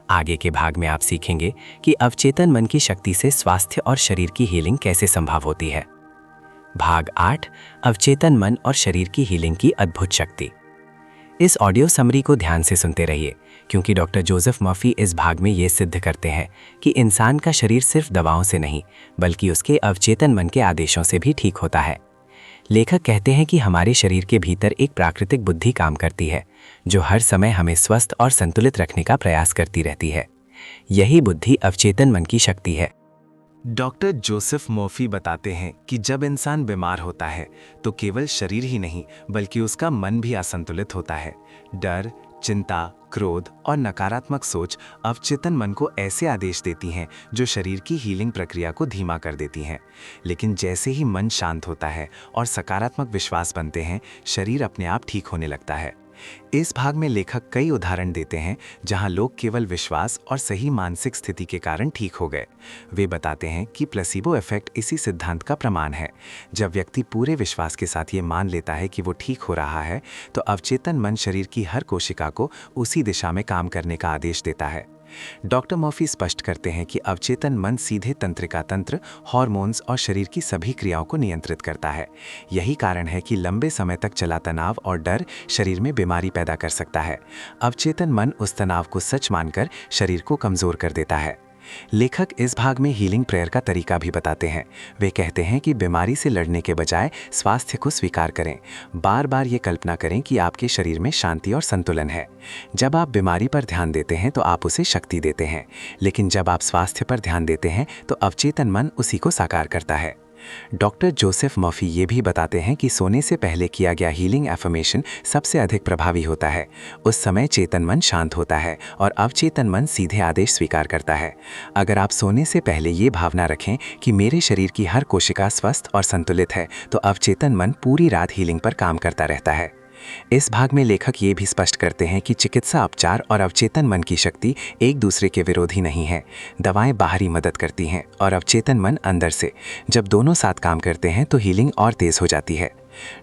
आगे के भाग में आप सीखेंगे कि अवचेतन मन की शक्ति से स्वास्थ्य और शरीर की हीलिंग कैसे संभव होती है। भाग 8, अवचेतन मन और शरीर की हीलिंग की अद्भुत शक्ति। इस ऑडियो समरी को ध्यान से सुनते रहिए, क्योंकि डॉक्टर जोसेफ मर्फी इस भाग में ये सिद्ध करते हैं कि इंसान का शरीर सिर्फ दवाओं से नहीं बल्कि उसके अवचेतन मन के आदेशों से भी ठीक होता है। लेखक कहते हैं कि हमारे शरीर के भीतर एक प्राकृतिक बुद्धि काम करती है जो हर समय हमें स्वस्थ और संतुलित रखने का प्रयास करती रहती है। यही बुद्धि अवचेतन मन की शक्ति है। डॉक्टर जोसेफ मर्फी बताते हैं कि जब इंसान बीमार होता है तो केवल शरीर ही नहीं बल्कि उसका मन भी असंतुलित होता है। डर, चिंता, क्रोध और नकारात्मक सोच अवचेतन मन को ऐसे आदेश देती हैं जो शरीर की हीलिंग प्रक्रिया को धीमा कर देती हैं। लेकिन जैसे ही मन शांत होता है और सकारात्मक विश्वास बनते हैं, शरीर अपने आप ठीक होने लगता है। इस भाग में लेखक कई उदाहरण देते हैं जहां लोग केवल विश्वास और सही मानसिक स्थिति के कारण ठीक हो गए। वे बताते हैं कि प्लेसिबो इफेक्ट इसी सिद्धांत का प्रमाण है। जब व्यक्ति पूरे विश्वास के साथ ये मान लेता है कि वो ठीक हो रहा है तो अवचेतन मन शरीर की हर कोशिका को उसी दिशा में काम करने का आदेश देता है। डॉक्टर मर्फी स्पष्ट करते हैं कि अवचेतन मन सीधे तंत्रिका तंत्र, हार्मोन्स और शरीर की सभी क्रियाओं को नियंत्रित करता है। यही कारण है कि लंबे समय तक चला तनाव और डर शरीर में बीमारी पैदा कर सकता है। अवचेतन मन उस तनाव को सच मानकर शरीर को कमजोर कर देता है। लेखक इस भाग में हीलिंग प्रेयर का तरीका भी बताते हैं। वे कहते हैं कि बीमारी से लड़ने के बजाय स्वास्थ्य को स्वीकार करें। बार बार ये कल्पना करें कि आपके शरीर में शांति और संतुलन है। जब आप बीमारी पर ध्यान देते हैं तो आप उसे शक्ति देते हैं, लेकिन जब आप स्वास्थ्य पर ध्यान देते हैं तो अवचेतन मन उसी को साकार करता है। डॉक्टर जोसेफ मर्फी ये भी बताते हैं कि सोने से पहले किया गया हीलिंग एफर्मेशन सबसे अधिक प्रभावी होता है। उस समय चेतन मन शांत होता है और अवचेतन मन सीधे आदेश स्वीकार करता है। अगर आप सोने से पहले ये भावना रखें कि मेरे शरीर की हर कोशिका स्वस्थ और संतुलित है, तो अवचेतन मन पूरी रात हीलिंग पर काम करता रहता है। इस भाग में लेखक ये भी स्पष्ट करते हैं कि चिकित्सा उपचार और अवचेतन मन की शक्ति एक दूसरे के विरोधी नहीं है। दवाएं बाहरी मदद करती हैं और अवचेतन मन अंदर से। जब दोनों साथ काम करते हैं तो हीलिंग और तेज हो जाती है।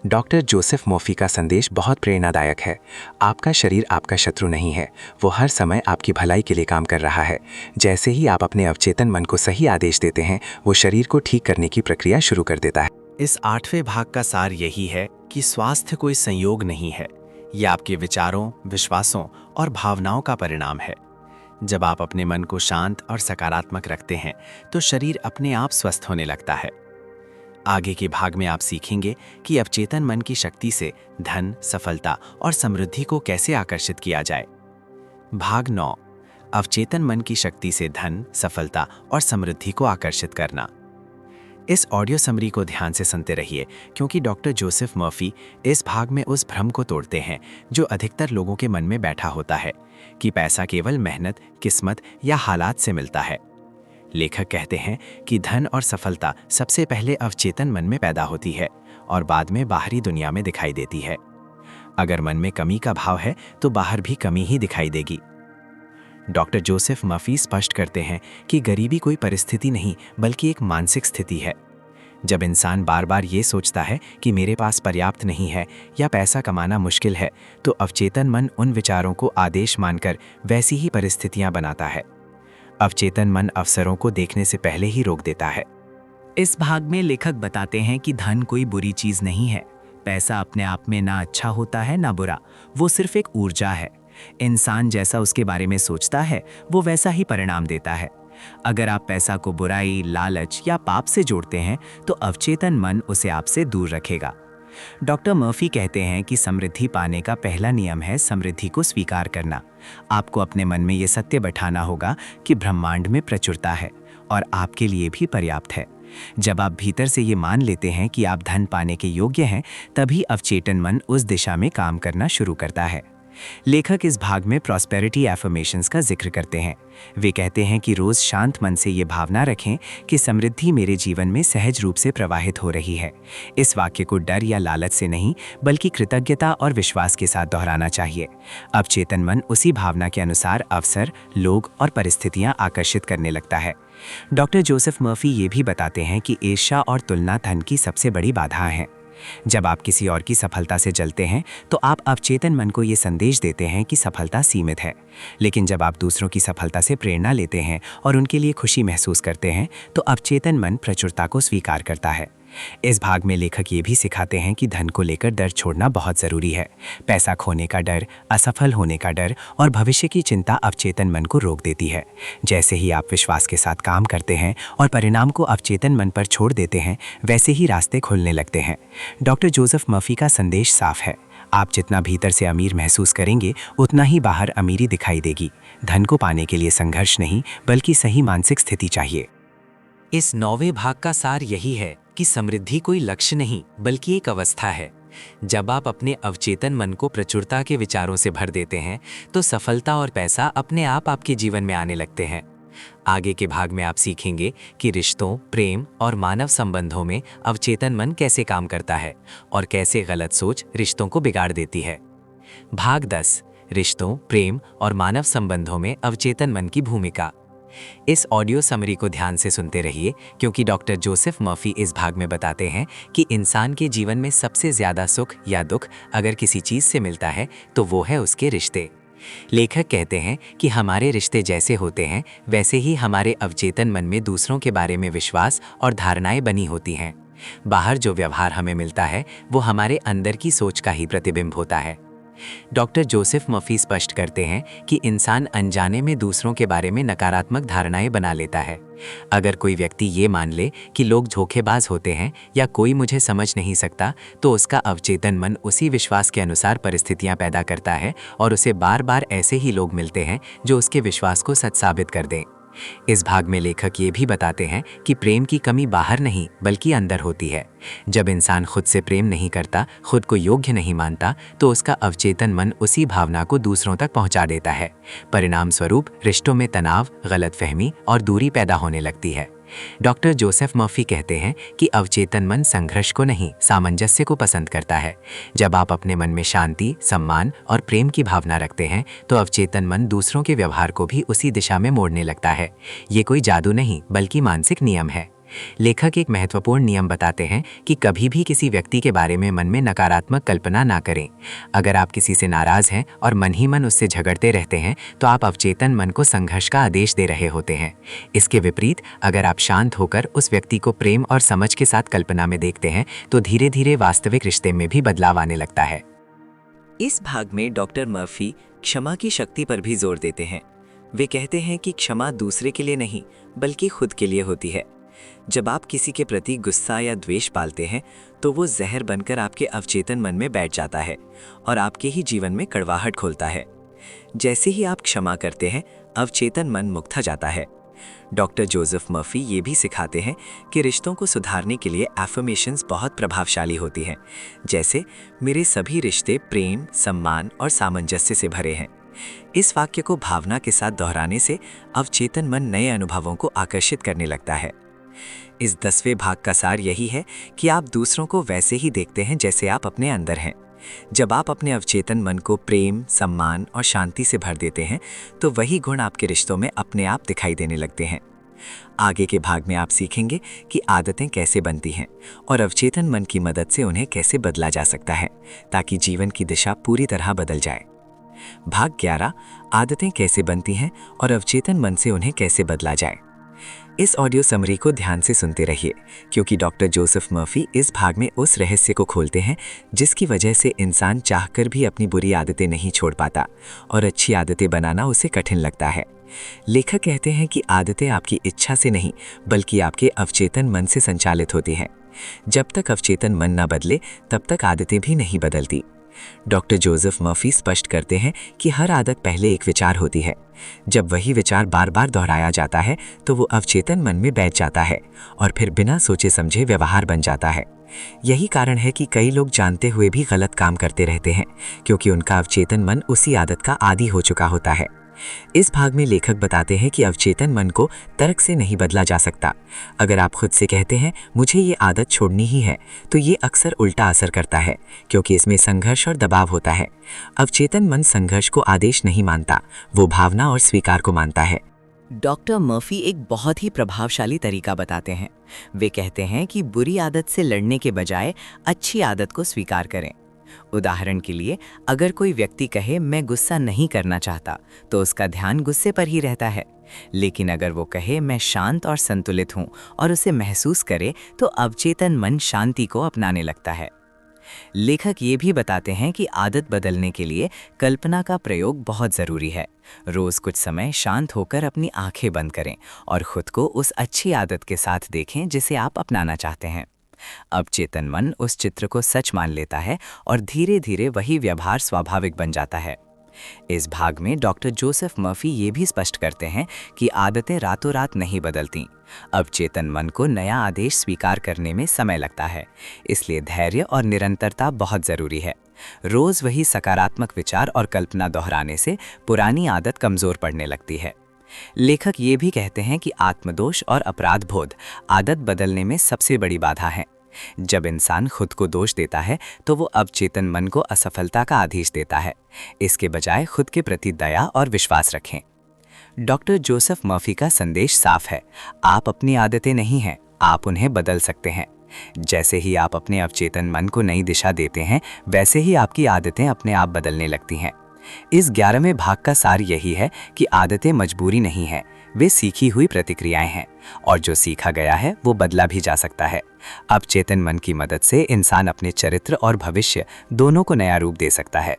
डॉक्टर जोसेफ मर्फी का संदेश बहुत प्रेरणादायक है। आपका शरीर आपका शत्रु नहीं है, वो हर समय आपकी भलाई के लिए काम कर रहा है। जैसे ही आप अपने अवचेतन मन को सही आदेश देते हैं, वो शरीर को ठीक करने की प्रक्रिया शुरू कर देता है। इस 8वें भाग का सार यही है कि स्वास्थ्य कोई संयोग नहीं है, ये आपके विचारों, विश्वासों और भावनाओं का परिणाम है। जब आप अपने मन को शांत और सकारात्मक रखते हैं तो शरीर अपने आप स्वस्थ होने लगता है। आगे के भाग में आप सीखेंगे कि अवचेतन मन की शक्ति से धन, सफलता और समृद्धि को कैसे आकर्षित किया जाए। भाग 9, अवचेतन मन की शक्ति से धन, सफलता और समृद्धि को आकर्षित करना। इस ऑडियो समरी को ध्यान से सुनते रहिए, क्योंकि डॉक्टर जोसेफ मर्फी इस भाग में उस भ्रम को तोड़ते हैं जो अधिकतर लोगों के मन में बैठा होता है कि पैसा केवल मेहनत, किस्मत या हालात से मिलता है। लेखक कहते हैं कि धन और सफलता सबसे पहले अवचेतन मन में पैदा होती है और बाद में बाहरी दुनिया में दिखाई देती है। अगर मन में कमी का भाव है तो बाहर भी कमी ही दिखाई देगी। डॉक्टर जोसेफ मर्फी स्पष्ट करते हैं कि गरीबी कोई परिस्थिति नहीं बल्कि एक मानसिक स्थिति है। जब इंसान बार बार ये सोचता है कि मेरे पास पर्याप्त नहीं है या पैसा कमाना मुश्किल है, तो अवचेतन मन उन विचारों को आदेश मानकर वैसी ही परिस्थितियां बनाता है। अवचेतन मन अवसरों को देखने से पहले ही रोक देता है। इस भाग में लेखक बताते हैं कि धन कोई बुरी चीज नहीं है। पैसा अपने आप में ना अच्छा होता है ना बुरा, वो सिर्फ एक ऊर्जा है। इंसान जैसा उसके बारे में सोचता है वो वैसा ही परिणाम देता है। अगर आप पैसा को बुराई, लालच या पाप से जोड़ते हैं तो अवचेतन मन उसे आपसे दूर रखेगा। डॉक्टर मर्फी कहते हैं कि समृद्धि पाने का पहला नियम है समृद्धि को स्वीकार करना। आपको अपने मन में ये सत्य बैठाना होगा कि ब्रह्मांड में प्रचुरता है और आपके लिए भी पर्याप्त है। जब आप भीतर से ये मान लेते हैं कि आप धन पाने के योग्य हैं, तभी अवचेतन मन उस दिशा में काम करना शुरू करता है। लेखक इस भाग में प्रॉस्पेरिटी एफर्मेशंस का जिक्र करते हैं। वे कहते हैं कि रोज शांत मन से ये भावना रखें कि समृद्धि मेरे जीवन में सहज रूप से प्रवाहित हो रही है। इस वाक्य को डर या लालच से नहीं बल्कि कृतज्ञता और विश्वास के साथ दोहराना चाहिए। अवचेतन मन उसी भावना के अनुसार अवसर, लोग और परिस्थितियां आकर्षित करने लगता है। डॉक्टर जोसेफ मर्फी ये भी बताते हैं कि ईर्ष्या और तुलना धन की सबसे बड़ी बाधा है। जब आप किसी और की सफलता से जलते हैं तो आप अवचेतन मन को ये संदेश देते हैं कि सफलता सीमित है। लेकिन जब आप दूसरों की सफलता से प्रेरणा लेते हैं और उनके लिए खुशी महसूस करते हैं तो अवचेतन मन प्रचुरता को स्वीकार करता है। इस भाग में लेखक ये भी सिखाते हैं कि धन को लेकर डर छोड़ना बहुत ज़रूरी है। पैसा खोने का डर, असफल होने का डर और भविष्य की चिंता अवचेतन मन को रोक देती है। जैसे ही आप विश्वास के साथ काम करते हैं और परिणाम को अवचेतन मन पर छोड़ देते हैं, वैसे ही रास्ते खुलने लगते हैं। डॉक्टर जोसेफ मर्फी का संदेश साफ है। आप जितना भीतर से अमीर महसूस करेंगे उतना ही बाहर अमीरी दिखाई देगी। धन को पाने के लिए संघर्ष नहीं बल्कि सही मानसिक स्थिति चाहिए। इस 9वें भाग का सार यही है कि समृद्धि कोई लक्ष्य नहीं बल्कि एक अवस्था है। जब आप अपने अवचेतन मन को प्रचुरता के विचारों से भर देते हैं तो सफलता और पैसा अपने आप आपके जीवन में आने लगते हैं। आगे के भाग में आप सीखेंगे कि रिश्तों, प्रेम और मानव संबंधों में अवचेतन मन कैसे काम करता है और कैसे गलत सोच रिश्तों को बिगाड़ देती है। भाग 10, रिश्तों, प्रेम और मानव संबंधों में अवचेतन मन की भूमिका। इस ऑडियो समरी को ध्यान से सुनते रहिए, क्योंकि डॉक्टर जोसेफ मर्फी इस भाग में बताते हैं कि इंसान के जीवन में सबसे ज्यादा सुख या दुख अगर किसी चीज से मिलता है तो वो है उसके रिश्ते। लेखक कहते हैं कि हमारे रिश्ते जैसे होते हैं वैसे ही हमारे अवचेतन मन में दूसरों के बारे में विश्वास और धारणाएं बनी होती हैं। बाहर जो व्यवहार हमें मिलता है वो हमारे अंदर की सोच का ही प्रतिबिंब होता है। डॉक्टर जोसेफ मर्फी स्पष्ट करते हैं कि इंसान अनजाने में दूसरों के बारे में नकारात्मक धारणाएं बना लेता है। अगर कोई व्यक्ति ये मान ले कि लोग धोखेबाज होते हैं या कोई मुझे समझ नहीं सकता, तो उसका अवचेतन मन उसी विश्वास के अनुसार परिस्थितियां पैदा करता है और उसे बार बार ऐसे ही लोग मिलते हैं जो उसके विश्वास को सच साबित कर दें। इस भाग में लेखक ये भी बताते हैं कि प्रेम की कमी बाहर नहीं बल्कि अंदर होती है। जब इंसान खुद से प्रेम नहीं करता, खुद को योग्य नहीं मानता, तो उसका अवचेतन मन उसी भावना को दूसरों तक पहुंचा देता है। परिणाम स्वरूप रिश्तों में तनाव, गलतफहमी और दूरी पैदा होने लगती है। डॉक्टर जोसेफ मर्फी कहते हैं कि अवचेतन मन संघर्ष को नहीं, सामंजस्य को पसंद करता है। जब आप अपने मन में शांति, सम्मान और प्रेम की भावना रखते हैं, तो अवचेतन मन दूसरों के व्यवहार को भी उसी दिशा में मोड़ने लगता है। ये कोई जादू नहीं बल्कि मानसिक नियम है। लेखक एक महत्वपूर्ण नियम बताते हैं कि कभी भी किसी व्यक्ति के बारे में मन में नकारात्मक कल्पना ना करें। अगर आप किसी से नाराज हैं और मन ही मन उससे झगड़ते रहते हैं, तो आप अवचेतन मन को संघर्ष का आदेश दे रहे होते हैं। इसके विपरीत, अगर आप शांत होकर उस व्यक्ति को प्रेम और समझ के साथ कल्पना में देखते हैं, तो धीरे धीरे वास्तविक रिश्ते में भी बदलाव आने लगता है। इस भाग में डॉक्टर मर्फी क्षमा की शक्ति पर भी जोर देते हैं। वे कहते हैं कि क्षमा दूसरे के लिए नहीं बल्कि खुद के लिए होती है। जब आप किसी के प्रति गुस्सा या द्वेष पालते हैं, तो वो जहर बनकर आपके अवचेतन मन में बैठ जाता है और आपके ही जीवन में कड़वाहट खोलता है। जैसे ही आप क्षमा करते हैं, अवचेतन मन मुक्त हो जाता है। डॉक्टर जोसेफ मर्फी ये भी सिखाते हैं कि रिश्तों को सुधारने के लिए एफर्मेशंस बहुत प्रभावशाली होती हैं, जैसे मेरे सभी रिश्ते प्रेम, सम्मान और सामंजस्य से भरे हैं। इस वाक्य को भावना के साथ दोहराने से अवचेतन मन नए अनुभवों को आकर्षित करने लगता है। इस 10वें भाग का सार यही है कि आप दूसरों को वैसे ही देखते हैं जैसे आप अपने अंदर हैं। जब आप अपने अवचेतन मन को प्रेम, सम्मान और शांति से भर देते हैं, तो वही गुण आपके रिश्तों में अपने आप दिखाई देने लगते हैं। आगे के भाग में आप सीखेंगे कि आदतें कैसे बनती हैं और अवचेतन मन की मदद से उन्हें कैसे बदला जा सकता है, ताकि जीवन की दिशा पूरी तरह बदल जाए। भाग 11, आदतें कैसे बनती हैं और अवचेतन मन से उन्हें कैसे बदला जाए। इस ऑडियो समरी को ध्यान से सुनते रहिए, क्योंकि डॉक्टर जोसेफ मर्फी इस भाग में उस रहस्य को खोलते हैं जिसकी वजह से इंसान चाहकर भी अपनी बुरी आदतें नहीं छोड़ पाता और अच्छी आदतें बनाना उसे कठिन लगता है। लेखक कहते हैं कि आदतें आपकी इच्छा से नहीं बल्कि आपके अवचेतन मन से संचालित होती हैं। जब तक अवचेतन मन न बदले, तब तक आदतें भी नहीं बदलती। डॉक्टर जोसेफ मर्फी स्पष्ट करते हैं कि हर आदत पहले एक विचार होती है। जब वही विचार बार बार दोहराया जाता है, तो वो अवचेतन मन में बैठ जाता है और फिर बिना सोचे समझे व्यवहार बन जाता है। यही कारण है कि कई लोग जानते हुए भी गलत काम करते रहते हैं, क्योंकि उनका अवचेतन मन उसी आदत का आदी हो चुका होता है। इस भाग में लेखक बताते हैं कि अवचेतन मन को तर्क से नहीं बदला जा सकता। अगर आप खुद से कहते हैं मुझे ये आदत छोड़नी ही है, तो ये अक्सर उल्टा असर करता है, क्योंकि इसमें संघर्ष और दबाव होता है। अवचेतन मन संघर्ष को आदेश नहीं मानता, वो भावना और स्वीकार को मानता है। डॉक्टर मर्फी एक बहुत ही प्रभावशाली तरीका बताते हैं। वे कहते हैं कि बुरी आदत से लड़ने के बजाय अच्छी आदत को स्वीकार करें। उदाहरण के लिए, अगर कोई व्यक्ति कहे मैं गुस्सा नहीं करना चाहता, तो उसका ध्यान गुस्से पर ही रहता है। लेकिन अगर वो कहे मैं शांत और संतुलित हूँ और उसे महसूस करे, तो अवचेतन मन शांति को अपनाने लगता है। लेखक ये भी बताते हैं कि आदत बदलने के लिए कल्पना का प्रयोग बहुत ज़रूरी है। रोज कुछ समय शांत होकर अपनी आंखें बंद करें और खुद को उस अच्छी आदत के साथ देखें जिसे आप अपनाना चाहते हैं। अवचेतन मन उस चित्र को सच मान लेता है और धीरे धीरे वही व्यवहार स्वाभाविक बन जाता है। इस भाग में डॉक्टर जोसेफ मर्फी ये भी स्पष्ट करते हैं कि आदतें रातों रात नहीं बदलती। अवचेतन मन को नया आदेश स्वीकार करने में समय लगता है, इसलिए धैर्य और निरंतरता बहुत ज़रूरी है। रोज वही सकारात्मक विचार और कल्पना दोहराने से पुरानी आदत कमज़ोर पड़ने लगती है। लेखक ये भी कहते हैं कि आत्मदोष और अपराध बोध आदत बदलने में सबसे बड़ी बाधा है। जब इंसान खुद को दोष देता है, तो वो अवचेतन मन को असफलता का आदेश देता है। इसके बजाय खुद के प्रति दया और विश्वास रखें। डॉक्टर जोसेफ मर्फी का संदेश साफ है, आप अपनी आदतें नहीं हैं, आप उन्हें बदल सकते हैं। जैसे ही आप अपने अवचेतन मन को नई दिशा देते हैं, वैसे ही आपकी आदतें अपने आप बदलने लगती हैं। इस 11वें भाग का सार यही है कि आदतें मजबूरी नहीं है, वे सीखी हुई प्रतिक्रियाएं हैं, और जो सीखा गया है वो बदला भी जा सकता है। अवचेतन मन की मदद से इंसान अपने चरित्र और भविष्य दोनों को नया रूप दे सकता है।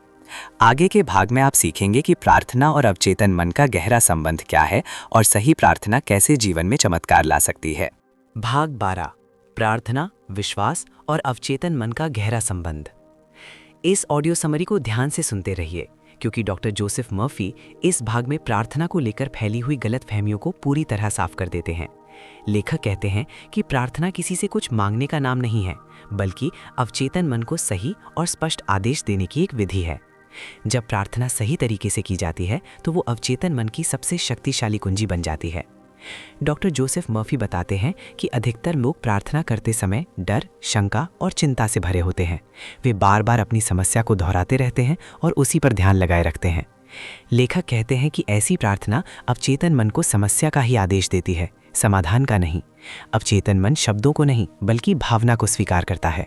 आगे के भाग में आप सीखेंगे कि प्रार्थना और अवचेतन मन का गहरा संबंध क्या है और सही प्रार्थना कैसे जीवन में चमत्कार ला सकती है। भाग 12 प्रार्थना, विश्वास और अवचेतन मन का गहरा संबंध। इस ऑडियो समरी को ध्यान से सुनते रहिए क्योंकि डॉक्टर जोसेफ मर्फी इस भाग में प्रार्थना को लेकर फैली हुई गलतफहमियों को पूरी तरह साफ कर देते हैं। लेखक कहते हैं कि प्रार्थना किसी से कुछ मांगने का नाम नहीं है, बल्कि अवचेतन मन को सही और स्पष्ट आदेश देने की एक विधि है। जब प्रार्थना सही तरीके से की जाती है तो वो अवचेतन मन की सबसे शक्तिशाली कुंजी बन जाती है। डॉक्टर जोसेफ मर्फी बताते हैं कि अधिकतर लोग प्रार्थना करते समय डर, शंका और चिंता से भरे होते हैं। वे बार बार अपनी समस्या को दोहराते रहते हैं और उसी पर ध्यान लगाए रखते हैं। लेखक कहते हैं कि ऐसी प्रार्थना अवचेतन मन को समस्या का ही आदेश देती है, समाधान का नहीं। अवचेतन मन शब्दों को नहीं बल्कि भावना को स्वीकार करता है।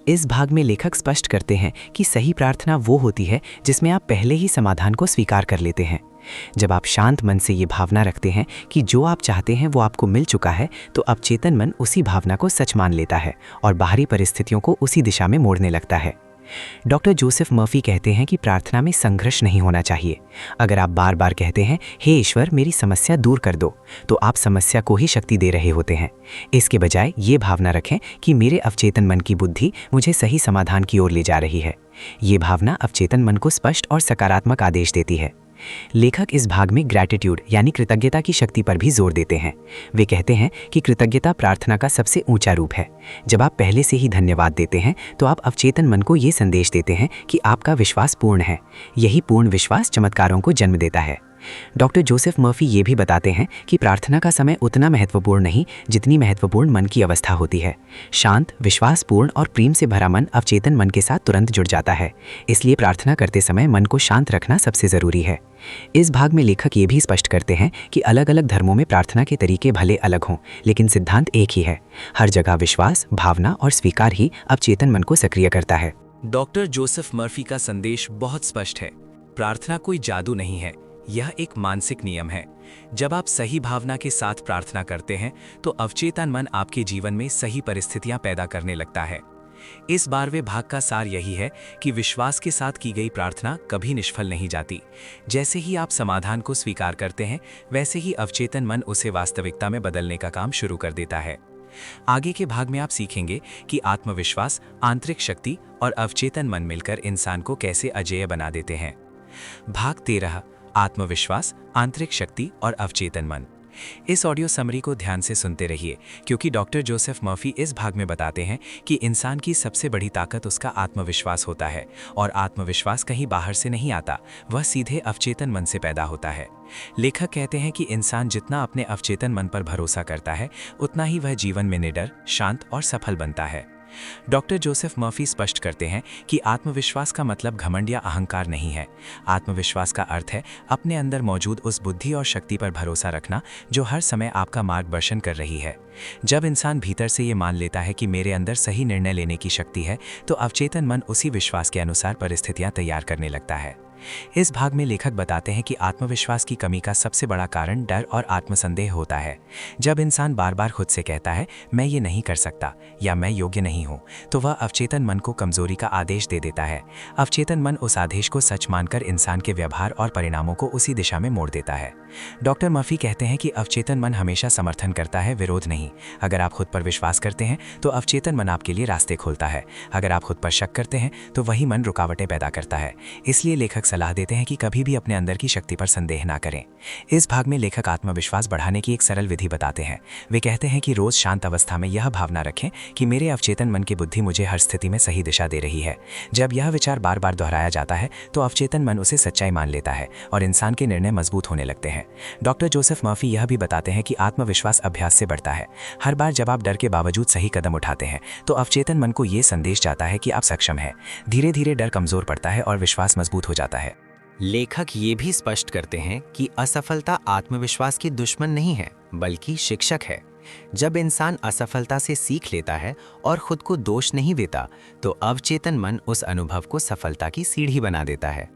इस भाग में लेखक स्पष्ट करते हैं कि सही प्रार्थना वो होती है जिसमें आप पहले ही समाधान को स्वीकार कर लेते हैं। जब आप शांत मन से ये भावना रखते हैं कि जो आप चाहते हैं वो आपको मिल चुका है, तो अवचेतन मन उसी भावना को सच मान लेता है और बाहरी परिस्थितियों को उसी दिशा में मोड़ने लगता है। डॉक्टर जोसेफ मर्फी कहते हैं कि प्रार्थना में संघर्ष नहीं होना चाहिए। अगर आप बार बार कहते हैं, हे ईश्वर मेरी समस्या दूर कर दो, तो आप समस्या को ही शक्ति दे रहे होते हैं। इसके बजाय ये भावना रखें कि मेरे अवचेतन मन की बुद्धि मुझे सही समाधान की ओर ले जा रही है। ये भावना अवचेतन मन को स्पष्ट और सकारात्मक आदेश देती है। लेखक इस भाग में ग्रैटिट्यूड यानी कृतज्ञता की शक्ति पर भी जोर देते हैं। वे कहते हैं कि कृतज्ञता प्रार्थना का सबसे ऊंचा रूप है। जब आप पहले से ही धन्यवाद देते हैं तो आप अवचेतन मन को ये संदेश देते हैं कि आपका विश्वास पूर्ण है। यही पूर्ण विश्वास चमत्कारों को जन्म देता है। डॉक्टर जोसेफ मर्फी ये भी बताते हैं कि प्रार्थना का समय उतना महत्वपूर्ण नहीं जितनी महत्वपूर्ण मन की अवस्था होती है। शांत, विश्वासपूर्ण और प्रेम से भरा मन अवचेतन मन के साथ तुरंत जुड़ जाता है। इसलिए प्रार्थना करते समय मन को शांत रखना सबसे ज़रूरी है। इस भाग में लेखक ये भी स्पष्ट करते हैं कि अलग अलग धर्मों में प्रार्थना के तरीके भले अलग हों, लेकिन सिद्धांत एक ही है। हर जगह विश्वास, भावना और स्वीकार ही अवचेतन मन को सक्रिय करता है। डॉक्टर जोसेफ मर्फी का संदेश बहुत स्पष्ट है। प्रार्थना कोई जादू नहीं है, यह एक मानसिक नियम है। जब आप सही भावना के साथ प्रार्थना करते हैं तो अवचेतन मन आपके जीवन में सही परिस्थितियां पैदा करने लगता है। इस 12वें भाग का सार यही है कि विश्वास के साथ की गई प्रार्थना कभी निष्फल नहीं जाती। जैसे ही आप समाधान को स्वीकार करते हैं, वैसे ही अवचेतन मन उसे वास्तविकता में बदलने का काम शुरू कर देता है। आगे के भाग में आप सीखेंगे कि आत्मविश्वास, आंतरिक शक्ति और अवचेतन मन मिलकर इंसान को कैसे अजेय बना देते हैं। भाग 13 आत्मविश्वास, आंतरिक शक्ति और अवचेतन मन। इस ऑडियो समरी को ध्यान से सुनते रहिए क्योंकि डॉक्टर जोसेफ मर्फी इस भाग में बताते हैं कि इंसान की सबसे बड़ी ताकत उसका आत्मविश्वास होता है और आत्मविश्वास कहीं बाहर से नहीं आता, वह सीधे अवचेतन मन से पैदा होता है। लेखक कहते हैं कि इंसान जितना अपने अवचेतन मन पर भरोसा करता है, उतना ही वह जीवन में निडर, शांत और सफल बनता है। डॉक्टर जोसेफ मर्फी स्पष्ट करते हैं कि आत्मविश्वास का मतलब घमंड या अहंकार नहीं है। आत्मविश्वास का अर्थ है अपने अंदर मौजूद उस बुद्धि और शक्ति पर भरोसा रखना जो हर समय आपका मार्गदर्शन कर रही है। जब इंसान भीतर से ये मान लेता है कि मेरे अंदर सही निर्णय लेने की शक्ति है, तो अवचेतन मन उसी विश्वास के अनुसार परिस्थितियां तैयार करने लगता है। इस भाग में लेखक बताते हैं कि आत्मविश्वास की कमी का सबसे बड़ा कारण डर और आत्मसंदेह होता है। जब इंसान बार बार खुद से कहता है मैं ये नहीं कर सकता या मैं योग्य नहीं हूँ, तो वह अवचेतन मन को कमजोरी का आदेश दे देता है। अवचेतन मन उस आदेश को सच मानकर इंसान के व्यवहार और परिणामों को उसी दिशा में मोड़ देता है। डॉक्टर मर्फी कहते हैं कि अवचेतन मन हमेशा समर्थन करता है, विरोध नहीं। अगर आप खुद पर विश्वास करते हैं तो अवचेतन मन आपके लिए रास्ते खोलता है। अगर आप खुद पर शक करते हैं तो वही मन रुकावटें पैदा करता है। इसलिए लेखक सलाह देते हैं कि कभी भी अपने अंदर की शक्ति पर संदेह ना करें। इस भाग में लेखक आत्मविश्वास बढ़ाने की एक सरल विधि बताते हैं। वे कहते हैं कि रोज शांत अवस्था में यह भावना रखें कि मेरे अवचेतन मन की बुद्धि मुझे हर स्थिति में सही दिशा दे रही है। जब यह विचार बार बार दोहराया जाता है तो अवचेतन मन उसे सच्चाई मान लेता है और इंसान के निर्णय मजबूत होने लगते हैं। डॉक्टर जोसेफ मर्फी यह भी बताते हैं कि आत्मविश्वास अभ्यास से बढ़ता है। हर बार जब आप डर के बावजूद सही कदम उठाते हैं तो अवचेतन मन को यह संदेश जाता है कि आप सक्षम हैं। धीरे धीरे डर कमजोर पड़ता है और विश्वास मजबूत हो जाता है। लेखक ये भी स्पष्ट करते हैं कि असफलता आत्मविश्वास की दुश्मन नहीं है, बल्कि शिक्षक है। जब इंसान असफलता से सीख लेता है और खुद को दोष नहीं देता, तो अवचेतन मन उस अनुभव को सफलता की सीढ़ी बना देता है।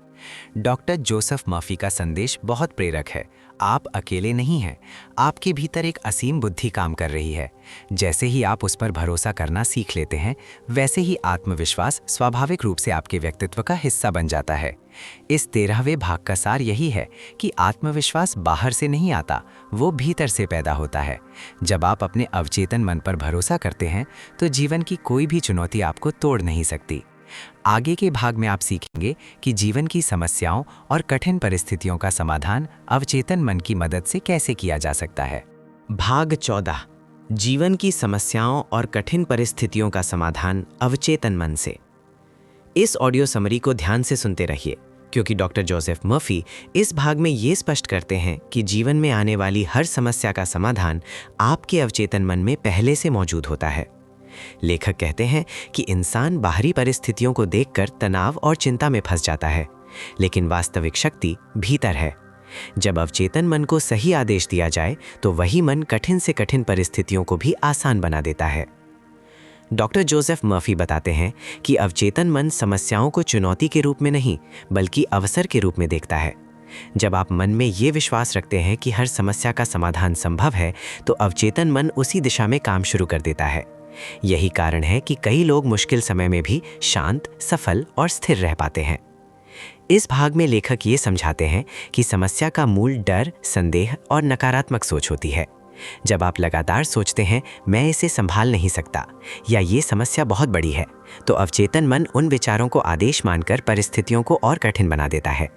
डॉक्टर जोसेफ मर्फी का संदेश बहुत प्रेरक है। आप अकेले नहीं हैं। आपके भीतर एक असीम बुद्धि काम कर रही है। जैसे ही आप उस पर भरोसा करना सीख लेते हैं, वैसे ही आत्मविश्वास स्वाभाविक रूप से आपके व्यक्तित्व का हिस्सा बन जाता है। इस 13वें भाग का सार यही है कि आत्मविश्वास बाहर से नहीं आता, वो भीतर से पैदा होता है। जब आप अपने अवचेतन मन पर भरोसा करते हैं, तो जीवन की कोई भी चुनौती आपको तोड़ नहीं सकती। आगे के भाग में आप सीखेंगे कि जीवन की समस्याओं और कठिन परिस्थितियों का समाधान अवचेतन मन की मदद से कैसे किया जा सकता है। भाग 14, जीवन की समस्याओं और कठिन परिस्थितियों का समाधान अवचेतन मन से। इस ऑडियो समरी को ध्यान से सुनते रहिए, क्योंकि डॉक्टर जोसेफ मर्फी इस भाग में ये स्पष्ट करते हैं कि जीवन में आने वाली हर समस्या का समाधान आपके अवचेतन मन में पहले से मौजूद होता है। लेखक कहते हैं कि इंसान बाहरी परिस्थितियों को देखकर तनाव और चिंता में फंस जाता है, लेकिन वास्तविक शक्ति भीतर है। जब अवचेतन मन को सही आदेश दिया जाए, तो वही मन कठिन से कठिन परिस्थितियों को भी आसान बना देता है। डॉक्टर जोसेफ मर्फी बताते हैं कि अवचेतन मन समस्याओं को चुनौती के रूप में नहीं, बल्कि अवसर के रूप में देखता है। जब आप मन में ये विश्वास रखते हैं कि हर समस्या का समाधान संभव है, तो अवचेतन मन उसी दिशा में काम शुरू कर देता है। यही कारण है कि कई लोग मुश्किल समय में भी शांत, सफल और स्थिर रह पाते हैं। इस भाग में लेखक ये समझाते हैं कि समस्या का मूल डर, संदेह और नकारात्मक सोच होती है। जब आप लगातार सोचते हैं, मैं इसे संभाल नहीं सकता, या ये समस्या बहुत बड़ी है, तो अवचेतन मन उन विचारों को आदेश मानकर परिस्थितियों को और कठिन बना देता है।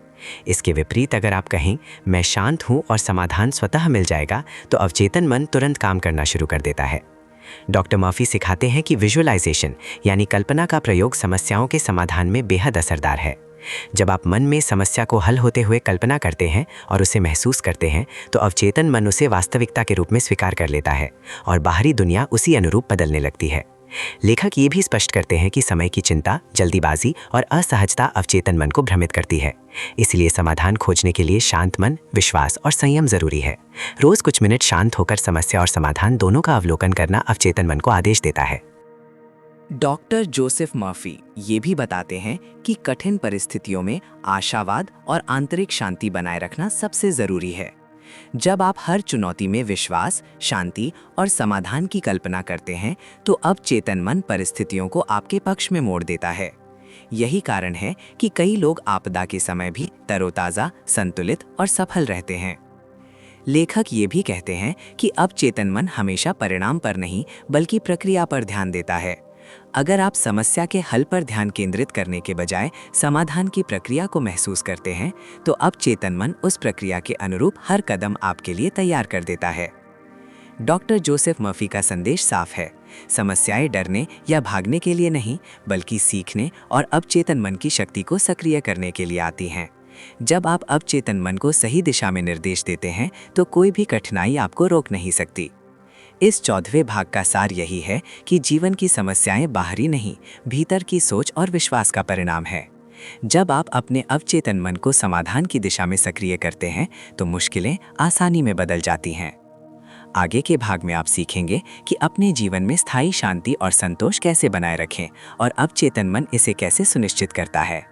इसके विपरीत अगर आप कहें, मैं शांत हूँ और समाधान स्वतः मिल जाएगा, तो अवचेतन मन तुरंत काम करना शुरू कर देता है। डॉक्टर मर्फी सिखाते हैं कि विजुअलाइजेशन यानी कल्पना का प्रयोग समस्याओं के समाधान में बेहद असरदार है। जब आप मन में समस्या को हल होते हुए कल्पना करते हैं और उसे महसूस करते हैं, तो अवचेतन मन उसे वास्तविकता के रूप में स्वीकार कर लेता है और बाहरी दुनिया उसी अनुरूप बदलने लगती है। लेखक ये भी स्पष्ट करते हैं कि समय की चिंता, जल्दीबाजी और असहजता अवचेतन मन को भ्रमित करती है। इसलिए समाधान खोजने के लिए शांत मन, विश्वास और संयम जरूरी है। रोज कुछ मिनट शांत होकर समस्या और समाधान दोनों का अवलोकन करना अवचेतन मन को आदेश देता है। डॉक्टर जोसेफ मर्फी ये भी बताते हैं कि कठिन परिस्थितियों में आशावाद और आंतरिक शांति बनाए रखना सबसे जरूरी है। जब आप हर चुनौती में विश्वास, शांति और समाधान की कल्पना करते हैं, तो अवचेतन मन परिस्थितियों को आपके पक्ष में मोड़ देता है। यही कारण है कि कई लोग आपदा के समय भी तरोताजा, संतुलित और सफल रहते हैं। लेखक ये भी कहते हैं कि अवचेतन मन हमेशा परिणाम पर नहीं, बल्कि प्रक्रिया पर ध्यान देता है। अगर आप समस्या के हल पर ध्यान केंद्रित करने के बजाय समाधान की प्रक्रिया को महसूस करते हैं, तो अवचेतन मन उस प्रक्रिया के अनुरूप हर कदम आपके लिए तैयार कर देता है। डॉक्टर जोसेफ मर्फी का संदेश साफ है। समस्याएं डरने या भागने के लिए नहीं, बल्कि सीखने और अवचेतन मन की शक्ति को सक्रिय करने के लिए आती हैं। जब आप अवचेतन मन को सही दिशा में निर्देश देते हैं, तो कोई भी कठिनाई आपको रोक नहीं सकती। इस 14वें भाग का सार यही है कि जीवन की समस्याएं बाहरी नहीं, भीतर की सोच और विश्वास का परिणाम है। जब आप अपने अवचेतन मन को समाधान की दिशा में सक्रिय करते हैं, तो मुश्किलें आसानी में बदल जाती हैं। आगे के भाग में आप सीखेंगे कि अपने जीवन में स्थायी शांति और संतोष कैसे बनाए रखें और अवचेतन मन इसे कैसे सुनिश्चित करता है।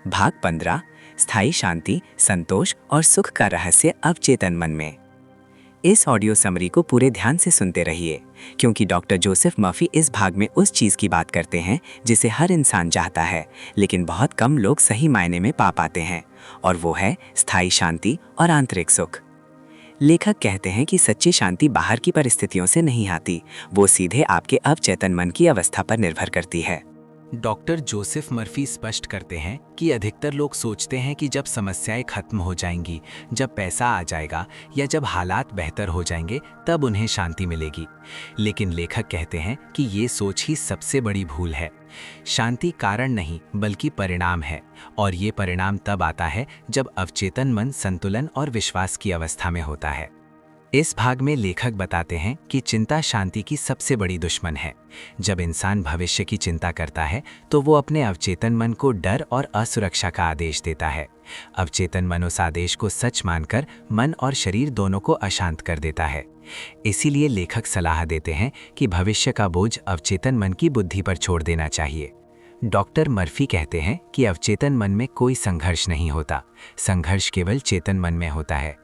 भाग 15, स्थायी शांति, संतोष और सुख का रहस्य अवचेतन मन में। इस ऑडियो समरी को पूरे ध्यान से सुनते रहिए, क्योंकि डॉक्टर जोसेफ मर्फी इस भाग में उस चीज़ की बात करते हैं जिसे हर इंसान चाहता है, लेकिन बहुत कम लोग सही मायने में पा पाते हैं, और वो है स्थायी शांति और आंतरिक सुख। लेखक कहते हैं कि सच्ची शांति बाहर की परिस्थितियों से नहीं आती, वो सीधे आपके अवचेतन मन की अवस्था पर निर्भर करती है। डॉक्टर जोसेफ मर्फी स्पष्ट करते हैं कि अधिकतर लोग सोचते हैं कि जब समस्याएं खत्म हो जाएंगी, जब पैसा आ जाएगा या जब हालात बेहतर हो जाएंगे, तब उन्हें शांति मिलेगी। लेकिन लेखक कहते हैं कि ये सोच ही सबसे बड़ी भूल है। शांति कारण नहीं, बल्कि परिणाम है, और ये परिणाम तब आता है जब अवचेतन मन संतुलन और विश्वास की अवस्था में होता है। इस भाग में लेखक बताते हैं कि चिंता शांति की सबसे बड़ी दुश्मन है। जब इंसान भविष्य की चिंता करता है, तो वो अपने अवचेतन मन को डर और असुरक्षा का आदेश देता है। अवचेतन मन उस आदेश को सच मानकर मन और शरीर दोनों को अशांत कर देता है। इसीलिए लेखक सलाह देते हैं कि भविष्य का बोझ अवचेतन मन की बुद्धि पर छोड़ देना चाहिए। डॉक्टर मर्फी कहते हैं कि अवचेतन मन में कोई संघर्ष नहीं होता, संघर्ष केवल चेतन मन में होता है।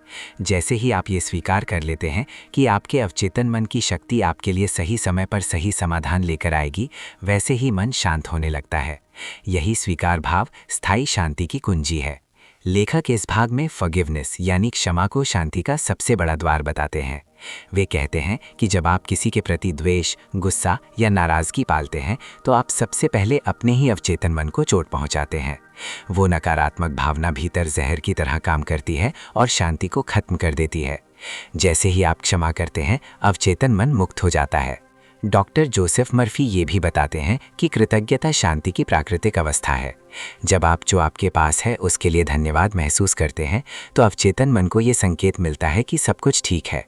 जैसे ही आप ये स्वीकार कर लेते हैं कि आपके अवचेतन मन की शक्ति आपके लिए सही समय पर सही समाधान लेकर आएगी, वैसे ही मन शांत होने लगता है। यही स्वीकार भाव स्थायी शांति की कुंजी है। लेखक इस भाग में फॉरगिवनेस यानी क्षमा को शांति का सबसे बड़ा द्वार बताते हैं। वे कहते हैं कि जब आप किसी के प्रति द्वेष, गुस्सा या नाराज़गी पालते हैं तो आप सबसे पहले अपने ही अवचेतन मन को चोट पहुंचाते हैं। वो नकारात्मक भावना भीतर जहर की तरह काम करती है और शांति को खत्म कर देती है। जैसे ही आप क्षमा करते हैं, अवचेतन मन मुक्त हो जाता है। डॉक्टर जोसेफ मर्फी ये भी बताते हैं कि कृतज्ञता शांति की प्राकृतिक अवस्था है। जब आप जो आपके पास है उसके लिए धन्यवाद महसूस करते हैं तो अवचेतन मन को ये संकेत मिलता है कि सब कुछ ठीक है।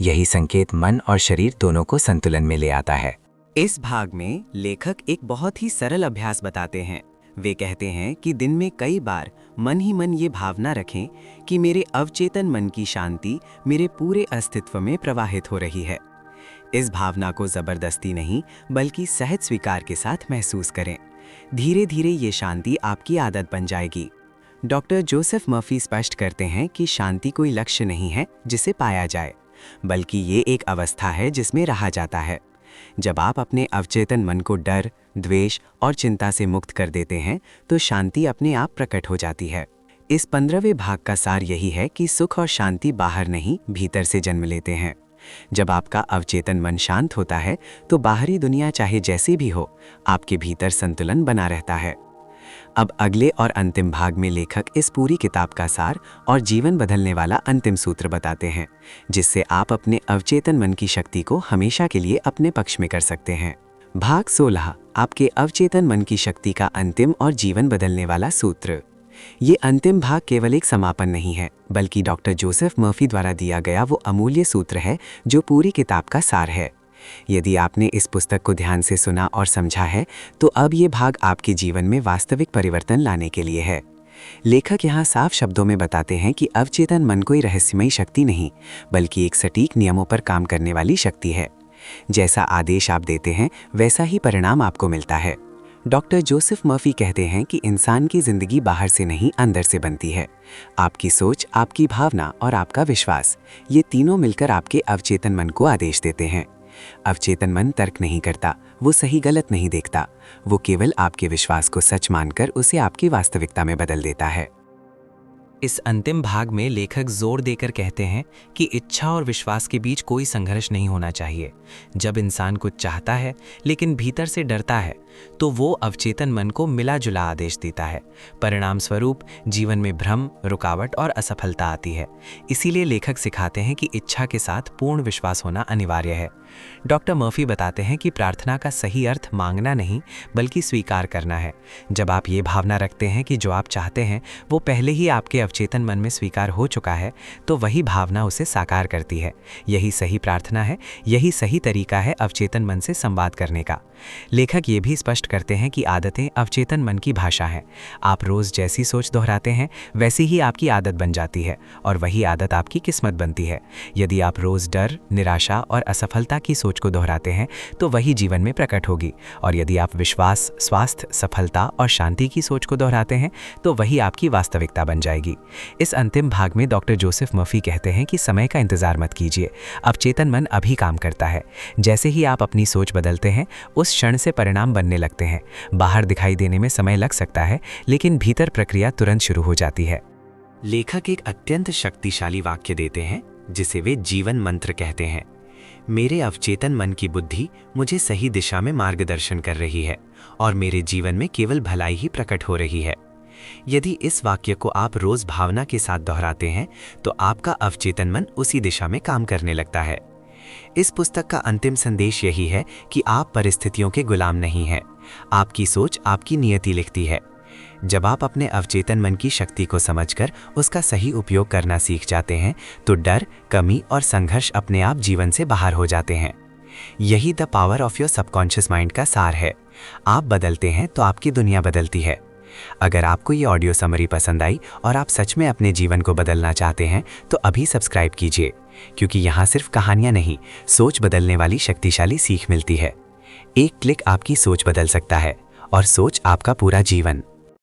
यही संकेत मन और शरीर दोनों को संतुलन में ले आता है। इस भाग में लेखक एक बहुत ही सरल अभ्यास बताते हैं। वे कहते हैं कि दिन में कई बार मन ही मन ये भावना रखें कि मेरे अवचेतन मन की शांति मेरे पूरे अस्तित्व में प्रवाहित हो रही है। इस भावना को जबरदस्ती नहीं बल्कि सहज स्वीकार के साथ महसूस करें। धीरे धीरे ये शांति आपकी आदत बन जाएगी। डॉक्टर जोसेफ मर्फी स्पष्ट करते हैं कि शांति कोई लक्ष्य नहीं है जिसे पाया जाए, बल्कि ये एक अवस्था है जिसमें रहा जाता है। जब आप अपने अवचेतन मन को डर, द्वेष और चिंता से मुक्त कर देते हैं तो शांति अपने आप प्रकट हो जाती है। इस 15वें भाग का सार यही है कि सुख और शांति बाहर नहीं, भीतर से जन्म लेते हैं। जब आपका अवचेतन मन शांत होता है तो बाहरी दुनिया चाहे जैसी भी हो, आपके भीतर संतुलन बना रहता है। अब अगले और अंतिम भाग में लेखक इस पूरी किताब का सार और जीवन बदलने वाला अंतिम सूत्र बताते हैं, जिससे आप अपने अवचेतन मन की शक्ति को हमेशा के लिए अपने पक्ष में कर सकते हैं। भाग 16, आपके अवचेतन मन की शक्ति का अंतिम और जीवन बदलने वाला सूत्र। ये अंतिम भाग केवल एक समापन नहीं है, बल्कि डॉक्टर जोसेफ मर्फी द्वारा दिया गया वो अमूल्य सूत्र है जो पूरी किताब का सार है। यदि आपने इस पुस्तक को ध्यान से सुना और समझा है तो अब ये भाग आपके जीवन में वास्तविक परिवर्तन लाने के लिए है। लेखक यहाँ साफ शब्दों में बताते हैं कि अवचेतन मन कोई रहस्यमयी शक्ति नहीं, बल्कि एक सटीक नियमों पर काम करने वाली शक्ति है। जैसा आदेश आप देते हैं वैसा ही परिणाम आपको मिलता है। डॉक्टर जोसेफ मर्फी कहते हैं कि इंसान की जिंदगी बाहर से नहीं, अंदर से बनती है। आपकी सोच, आपकी भावना और आपका विश्वास, ये तीनों मिलकर आपके अवचेतन मन को आदेश देते हैं। अवचेतन मन तर्क नहीं करता, वो सही गलत नहीं देखता, वो केवल आपके विश्वास को सच मानकर उसे आपकी वास्तविकता में बदल देता है। इस अंतिम भाग में लेखक जोर देकर कहते हैं कि इच्छा और विश्वास के बीच कोई संघर्ष नहीं होना चाहिए। जब इंसान कुछ चाहता है लेकिन भीतर से डरता है तो वो अवचेतन मन को मिला जुला आदेश देता है। परिणाम स्वरूप जीवन में भ्रम, रुकावट और असफलता आती है। इसीलिए लेखक सिखाते हैं कि इच्छा के साथ पूर्ण विश्वास होना अनिवार्य है। डॉक्टर मर्फी बताते हैं कि प्रार्थना का सही अर्थ मांगना नहीं बल्कि स्वीकार करना है। जब आप ये भावना रखते हैं कि जो आप चाहते हैं वो पहले ही आपके अवचेतन मन में स्वीकार हो चुका है तो वही भावना उसे साकार करती है। यही सही प्रार्थना है, यही सही तरीका है अवचेतन मन से संवाद करने का। लेखक ये भी स्पष्ट करते हैं कि आदतें अवचेतन मन की भाषा हैं। आप रोज जैसी सोच दोहराते हैं वैसी ही आपकी आदत बन जाती है और वही आदत आपकी किस्मत बनती है। यदि आप रोज डर, निराशा और असफलता की सोच को दोहराते हैं तो वही जीवन में प्रकट होगी, और यदि आप विश्वास, स्वास्थ्य, सफलता और शांति की सोच को दोहराते हैं तो वही आपकी वास्तविकता बन जाएगी। इस अंतिम भाग में डॉक्टर जोसेफ मर्फी कहते हैं कि समय का इंतजार मत कीजिए, अवचेतन मन अभी काम करता है। जैसे ही आप अपनी सोच बदलते हैं उस क्षण से परिणाम बनने लगते हैं। बाहर दिखाई देने में समय लग सकता है लेकिन भीतर प्रक्रिया तुरंत शुरू हो जाती है। लेखक एक अत्यंत शक्तिशाली वाक्य देते हैं जिसे वे जीवन मंत्र कहते हैं। मेरे अवचेतन मन की बुद्धि मुझे सही दिशा में मार्गदर्शन कर रही है और मेरे जीवन में केवल भलाई ही प्रकट हो रही है। यदि इस वाक्य को आप रोज भावना के साथ दोहराते हैं तो आपका अवचेतन मन उसी दिशा में काम करने लगता है। इस पुस्तक का अंतिम संदेश यही है कि आप परिस्थितियों के गुलाम नहीं हैं। आपकी सोच आपकी नियति लिखती है। जब आप अपने अवचेतन मन की शक्ति को समझकर उसका सही उपयोग करना सीख जाते हैं तो डर, कमी और संघर्ष अपने आप जीवन से बाहर हो जाते हैं। यही the power of your subconscious mind का सार है। आप बदलते हैं तो आपकी दुनिया बदलती है। अगर आपको ये ऑडियो समरी पसंद आई और आप सच में अपने जीवन को बदलना चाहते हैं तो अभी सब्सक्राइब कीजिए, क्योंकि यहाँ सिर्फ कहानियाँ नहीं, सोच बदलने वाली शक्तिशाली सीख मिलती है। एक क्लिक आपकी सोच बदल सकता है और सोच आपका पूरा जीवन।